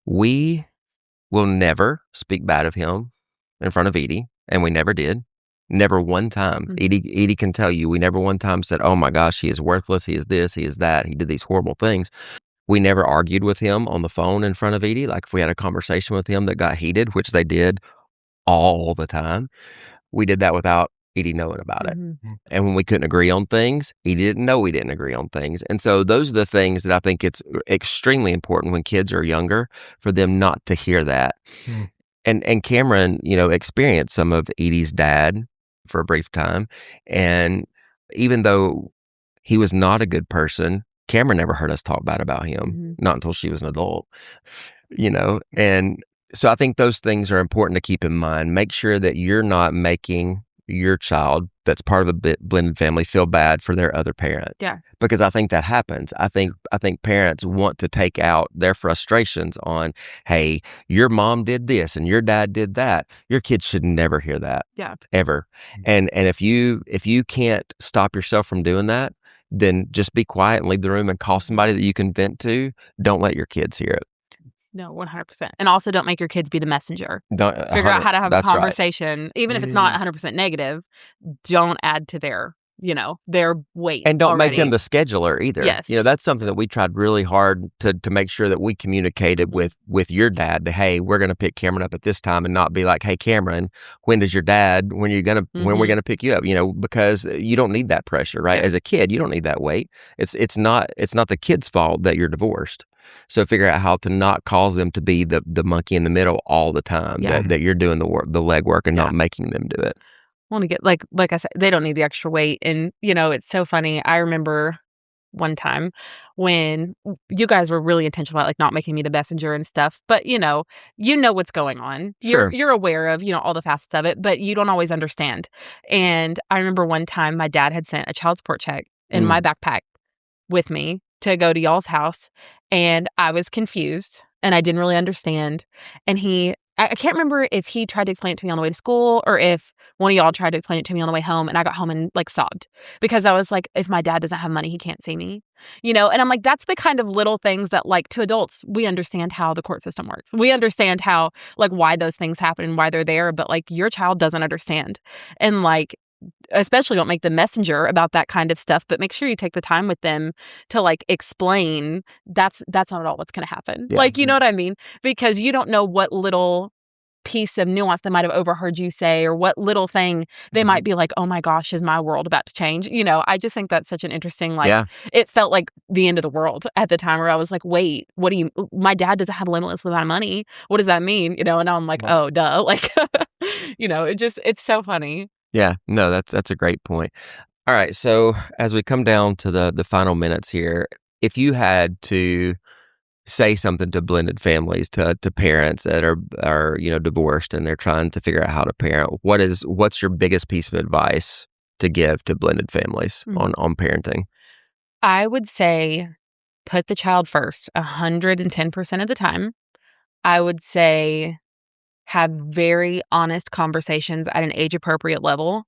we will never speak bad of him in front of Edie, and we never did. Never one time. Edie can tell you, we never one time said, oh my gosh, he is worthless, he is this, he is that, he did these horrible things. We never argued with him on the phone in front of Edie. Like if we had a conversation with him that got heated, which they did all the time, we did that without Edie knowing about it. And when we couldn't agree on things, Edie didn't know we didn't agree on things. And so those are the things that I think it's extremely important when kids are younger for them not to hear that. And Cameron, experienced some of Edie's dad for a brief time. And even though he was not a good person, Cameron never heard us talk bad about him, not until she was an adult, and so I think those things are important to keep in mind. Make sure that you're not making your child that's part of a blended family feel bad for their other parent. Yeah. Because I think that happens. I think parents want to take out their frustrations on, hey, your mom did this and your dad did that. Your kids should never hear that. Yeah. Ever. And if you can't stop yourself from doing that, then just be quiet and leave the room and call somebody that you can vent to. Don't let your kids hear it. No, 100%. And also don't make your kids be the messenger. Figure out how to have a That's conversation. Right. Even if it's not 100% negative, don't add to their weight. And don't already. Make them the scheduler either. Yes. That's something that we tried really hard to make sure that we communicated with your dad. Hey, we're going to pick Cameron up at this time, and not be like, hey, Cameron, when are we going to pick you up? Because you don't need that pressure, right? Yeah. As a kid, you don't need that weight. It's not the kid's fault that you're divorced. So figure out how to not cause them to be the monkey in the middle all the time. Yeah. That you're doing the work, the legwork, and not making them do it. Want to get like I said, they don't need the extra weight. And it's so funny. I remember one time when you guys were really intentional about like not making me the messenger and stuff, but you know what's going on. Sure. You're aware of all the facets of it, but you don't always understand. And I remember one time my dad had sent a child support check in my backpack with me to go to y'all's house, and I was confused and I didn't really understand. And I can't remember if he tried to explain it to me on the way to school or if one of y'all tried to explain it to me on the way home, and I got home and like sobbed because I was like, if my dad doesn't have money, he can't see me, and I'm like, that's the kind of little things that like to adults, we understand how the court system works. We understand how like why those things happen and why they're there, but like your child doesn't understand. And like, especially don't make the messenger about that kind of stuff, but make sure you take the time with them to like explain that's not at all what's going to happen. Yeah. Like, you know what I mean? Because you don't know what little piece of nuance they might have overheard you say, or what little thing they might be like, oh my gosh, is my world about to change? I just think that's such an interesting, it felt like the end of the world at the time, where I was like, wait, my dad doesn't have a limitless amount of money. What does that mean? And now I'm like, oh, duh. It's so funny. Yeah, no, that's a great point. All right, so as we come down to the final minutes here, if you had to say something to blended families, to parents that are divorced and they're trying to figure out how to parent, what's your biggest piece of advice to give to blended families on parenting? I would say put the child first 110% of the time. I would say have very honest conversations at an age-appropriate level.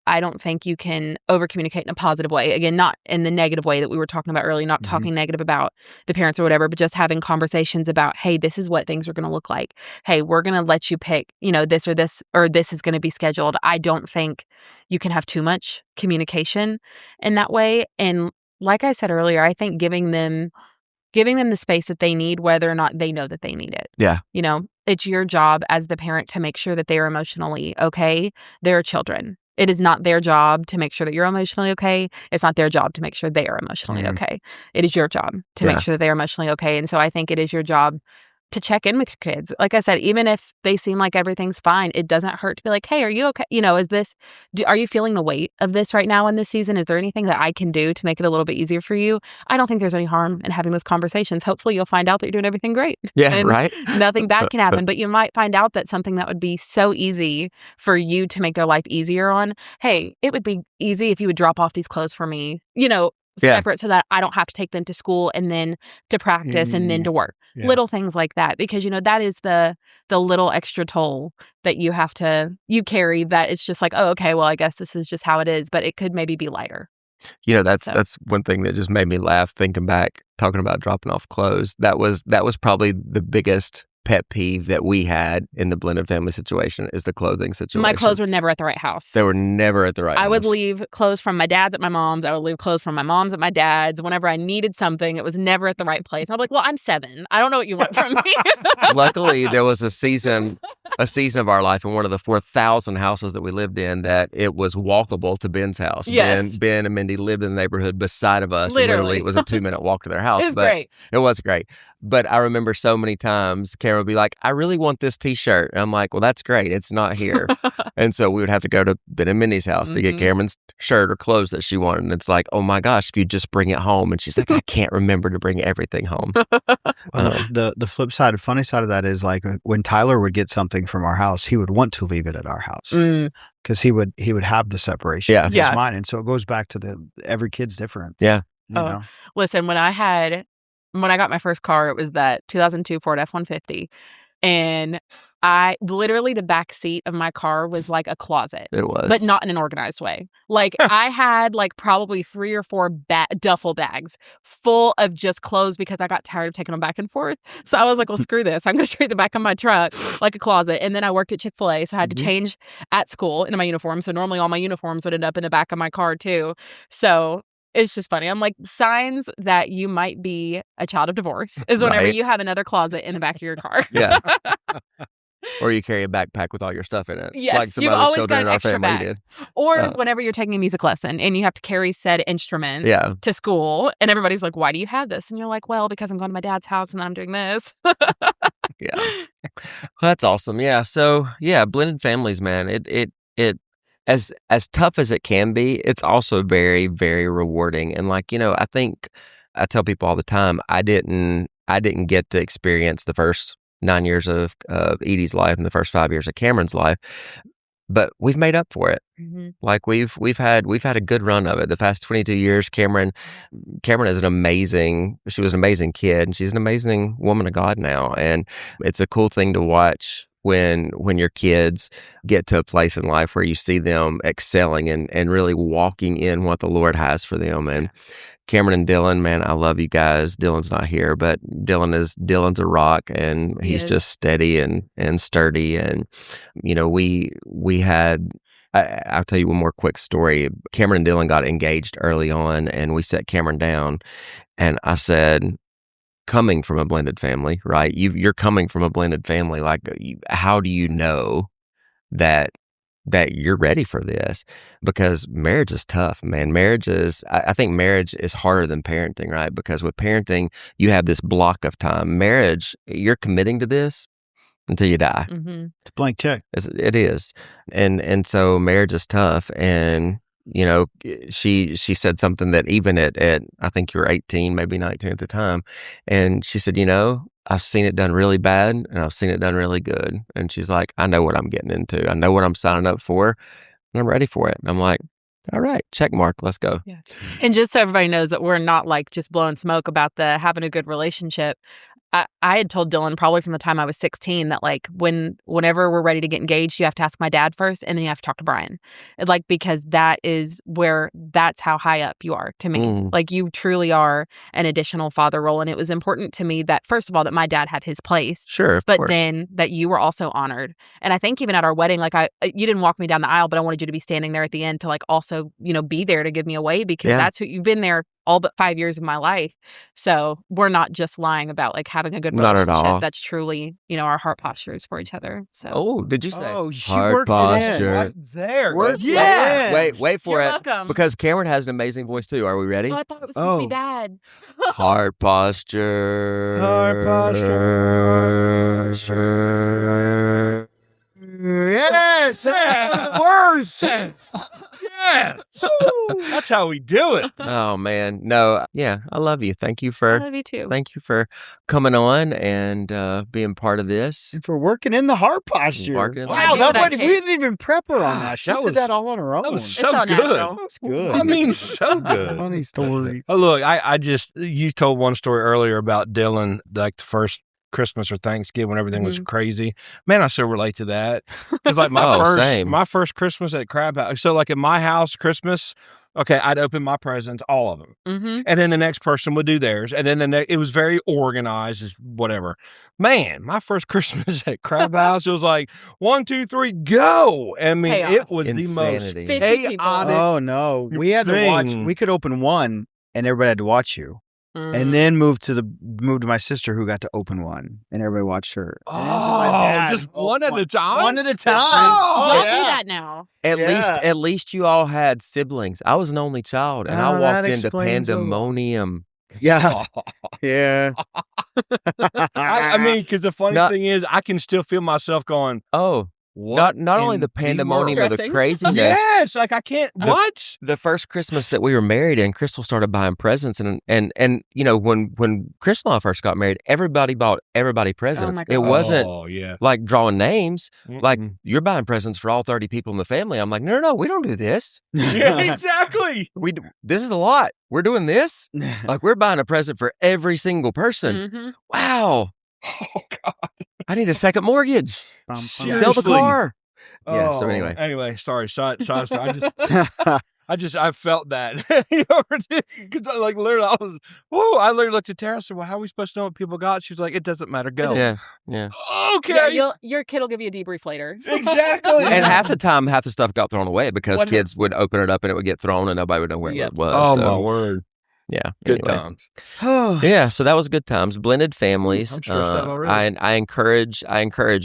I don't think you can over-communicate in a positive way. Again, not in the negative way that we were talking about earlier, not talking negative about the parents or whatever, but just having conversations about, hey, this is what things are going to look like. Hey, we're going to let you pick, this or this is going to be scheduled. I don't think you can have too much communication in that way. And like I said earlier, I think giving them the space that they need, whether or not they know that they need it. Yeah. It's your job as the parent to make sure that they are emotionally okay. They're children. It is not their job to make sure that you're emotionally okay. It's not their job to make sure they are emotionally okay. It is your job to make sure that they're emotionally okay. And so I think it is your job to check in with your kids. Like I said, even if they seem like everything's fine, it doesn't hurt to be like, hey, are you okay? Are you feeling the weight of this right now in this season? Is there anything that I can do to make it a little bit easier for you? I don't think there's any harm in having those conversations. Hopefully you'll find out that you're doing everything great. Yeah, and right. Nothing bad can happen, but you might find out that something that would be so easy for you to make their life easier on, hey, it would be easy if you would drop off these clothes for me, separate so that I don't have to take them to school and then to practice and then to work. Yeah. Little things like that, because that is the little extra toll that you carry, that it's just like, oh, okay, well, I guess this is just how it is, but it could maybe be lighter. That's one thing that just made me laugh thinking back, talking about dropping off clothes. That was probably the biggest pet peeve that we had in the blended family situation, is the clothing situation. My clothes were never at the right house. They were never at the right house. I would leave clothes from my dad's at my mom's. I would leave clothes from my mom's at my dad's. Whenever I needed something, it was never at the right place. I'm like, well, I'm 7. I don't know what you want from me. Luckily, there was a season of our life in one of the 4,000 houses that we lived in that it was walkable to Ben's house. Yes. Ben and Mindy lived in the neighborhood beside of us. Literally. It was a 2-minute walk to their house. It was great. It was great. But I remember so many times Karen would be like, I really want this T-shirt. And I'm like, well, that's great. It's not here. And so we would have to go to Ben and Mindy's house to get Cameron's shirt or clothes that she wanted. And it's like, oh my gosh, if you just bring it home. And she's like, I can't remember to bring everything home. The flip side, the funny side of that is, like, when Tyler would get something from our house, he would want to leave it at our house. Because he would have the separation in his mind. And so it goes back to every kid's different. Yeah. Listen, when I got my first car, it was that 2002 Ford F-150. And the back seat of my car was like a closet. It was. But not in an organized way. Like, I had like probably 3 or 4 duffel bags full of just clothes, because I got tired of taking them back and forth. So I was like, well, screw this. I'm going to treat the back of my truck like a closet. And then I worked at Chick-fil-A, so I had to change at school into my uniform. So normally all my uniforms would end up in the back of my car too. So it's just funny. I'm like, signs that you might be a child of divorce is whenever you have another closet in the back of your car. Yeah. Or you carry a backpack with all your stuff in it. Yes, like some other children in our family did. Or whenever you're taking a music lesson and you have to carry said instrument to school, and everybody's like, why do you have this? And you're like, well, because I'm going to my dad's house and then I'm doing this. Yeah. That's awesome. Yeah. So, blended families, man, it as tough as it can be, it's also very, very rewarding. And I think I tell people all the time, I didn't get to experience the first 9 years of Edie's life and the first 5 years of Cameron's life, but we've made up for it. Like we've had a good run of it. The past 22 years, Cameron is she was an amazing kid, and she's an amazing woman of God now. And it's a cool thing to watch when your kids get to a place in life where you see them excelling and really walking in what the Lord has for them. And Cameron and Dylan, man, I love you guys. Dylan's not here, but Dylan's a rock, and he's just steady and sturdy. And we had, I'll tell you one more quick story. Cameron and Dylan got engaged early on, and we sat Cameron down, and I said, coming from a blended family, right? You're coming from a blended family. Like, how do you know that you're ready for this? Because marriage is tough, man. I think marriage is harder than parenting, right? Because with parenting, you have this block of time. Marriage, you're committing to this until you die. Mm-hmm. It's a blank check. It is. And so marriage is tough. And, she said something that even at I think you were 18, maybe 19 at the time. And she said, I've seen it done really bad and I've seen it done really good. And she's like, I know what I'm getting into. I know what I'm signing up for and I'm ready for it. And I'm like, all right, check mark, let's go. Yeah. And just so everybody knows that we're not like just blowing smoke about the having a good relationship. I had told Dylan probably from the time I was 16 that like whenever we're ready to get engaged, you have to ask my dad first and then you have to talk to Brian. Like, because that's how high up you are to me. Like, you truly are an additional father role. And it was important to me that, first of all, that my dad had his place. Sure, of but course. Then that you were also honored. And I think even at our wedding, like you didn't walk me down the aisle, but I wanted you to be standing there at the end to like also, be there to give me away, because that's who you've been there all but 5 years of my life. So we're not just lying about like having a good relationship. Not at all. That's truly, our heart postures for each other. So. Oh, did you say? Oh, she heart worked posture. it in. Right there. Worked Yeah. it in. Wait for You're it. welcome. Because Cameron has an amazing voice too. Are we ready? Oh, I thought it was supposed to be bad. Heart posture. Heart posture. Yes, that's the worst. Yeah. That's how we do it. Oh man, no, yeah, I love you. Thank you I for love you too. coming on and being part of this. And for working in the heart posture. Working in the Wow, heart we didn't even prep her on that. She That did was- that all on her own. That was It's so all good. natural. That's good. I mean, so good. Funny story. Oh, look, you told one story earlier about Dylan, like the first Christmas or Thanksgiving when everything was crazy. Man, I so relate to that. Because like same. my first Christmas at Crab House. So like at my house, Christmas, okay, I'd open my presents, all of them. Mm-hmm. And then the next person would do theirs. And then it was very organized, whatever. Man, my first Christmas at Crab House, it was like 1, 2, 3, go. I mean, Chaos. it was Insanity. the most 50 people. chaotic Oh no, we had to watch. thing. We could open one, and everybody had to watch you, Mm-hmm. and then move to my sister, who got to open one, and everybody watched her. And then my dad just opened one at a time? One at a time. Oh, Y'all yeah. do that now. At least you all had siblings. I was an only child, and I Oh, walked that into explains a lot. pandemonium. Yeah, yeah. I mean, because the funny Not- thing is, I can still feel myself going, Oh, what? not only in the pandemonium of the Stressing. craziness. Yes, like I can't. What? The first Christmas that we were married and Crystal started buying presents and when Crystal and I first got married, everybody bought everybody presents. my It God. wasn't Oh yeah. like drawing names. Like, Mm-mm. you're buying presents for all 30 people in the family. I'm like, no, we don't do this. Yeah, exactly. This is a lot. We're doing this. Like, we're buying a present for every single person. Mm-hmm. Wow. Oh God. I need a second mortage. Seriously. Sell the car. Yeah, so anyway. Anyway, sorry. I felt that. Because like literally, I literally looked at Tara and said, well, how are we supposed to know what people got? She was like, it doesn't matter. Go. Yeah. Okay. Yeah, your kid will give you a debrief later. Exactly. And half the time, half the stuff got thrown away because 100%. kids would open it up and it would get thrown and nobody would know where Yep. it was. Oh so, my word. Yeah. Good anyway. times. Yeah, so that was good times. Blended families. I'm stressed out already. I encourage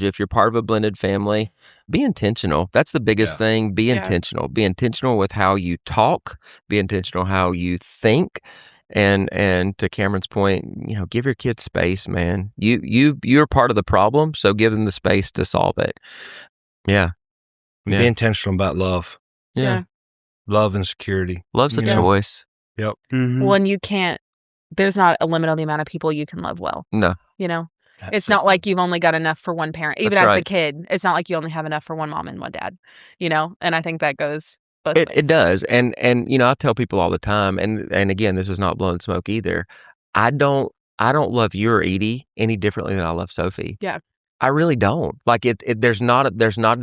you, if you're part of a blended family, be intentional. That's the biggest thing. Be intentional. Be intentional with how you talk. Be intentional how you think. And to Cameron's point, give your kids space, man. You're part of the problem, so give them the space to solve it. Yeah. Be intentional about love. Yeah. Love and security. Love's a Yeah. choice. Yep. Mhm. When you can't, there's not a limit on the amount of people you can love well. No. It's not like you've only got enough for one parent. Even That's as the right. kid, it's not like you only have enough for one mom and one dad. And I think that goes both ways. It does. And I tell people all the time, and again, this is not blowing smoke either. I don't love you or Edie any differently than I love Sophie. Yeah. I really don't. Like there's not a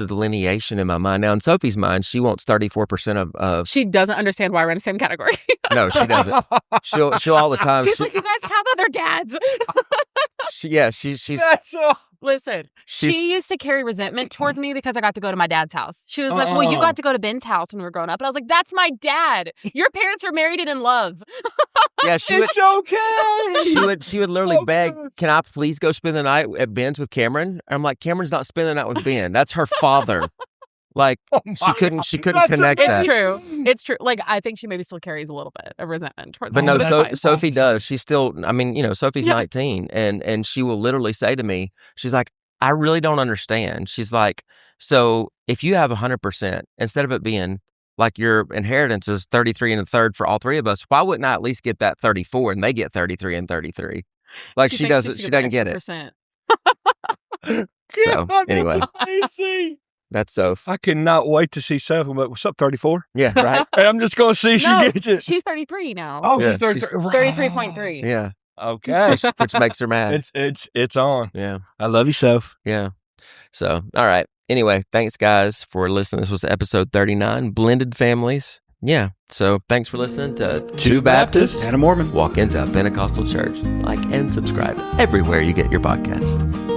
delineation in my mind. Now in Sophie's mind, she wants 34% of She doesn't understand why we're in the same category. no, she doesn't. She'll all the time. She's like, you guys have other dads. she's That's all. Listen, she used to carry resentment towards me because I got to go to my dad's house. She was like, well, you got to go to Ben's house when we were growing up. And I was like, that's my dad. Your parents are married and in love. Yeah, it's okay. She would literally beg, can I please go spend the night at Ben's with Cameron? I'm like, Cameron's not spending the night with Ben. That's her father. Like, she couldn't connect that. It's true. Like, I think she maybe still carries a little bit of resentment towards But me. no, Sophie does. She's still, I mean, Sophie's 19 and she will literally say to me, she's like, I really don't understand. She's like, so if you have 100%, instead of it being like your inheritance is 33 and a third for all three of us, why wouldn't I at least get that 34 and they get 33 and 33? Like she doesn't get it. So anyway. That's Soph. I cannot wait to see Soph. What's up, 34? Yeah, right. And I'm just going to see if she gets it. She's 33 now. Oh, she's 33. 33.3. Yeah. Okay. Which makes her mad. It's on. Yeah. I love you, Soph. Yeah. So, all right. Anyway, thanks, guys, for listening. This was episode 39, Blended Families. Yeah. So, thanks for listening to Two Baptists and a Mormon. Walk into a Pentecostal church. Like and subscribe everywhere you get your podcast.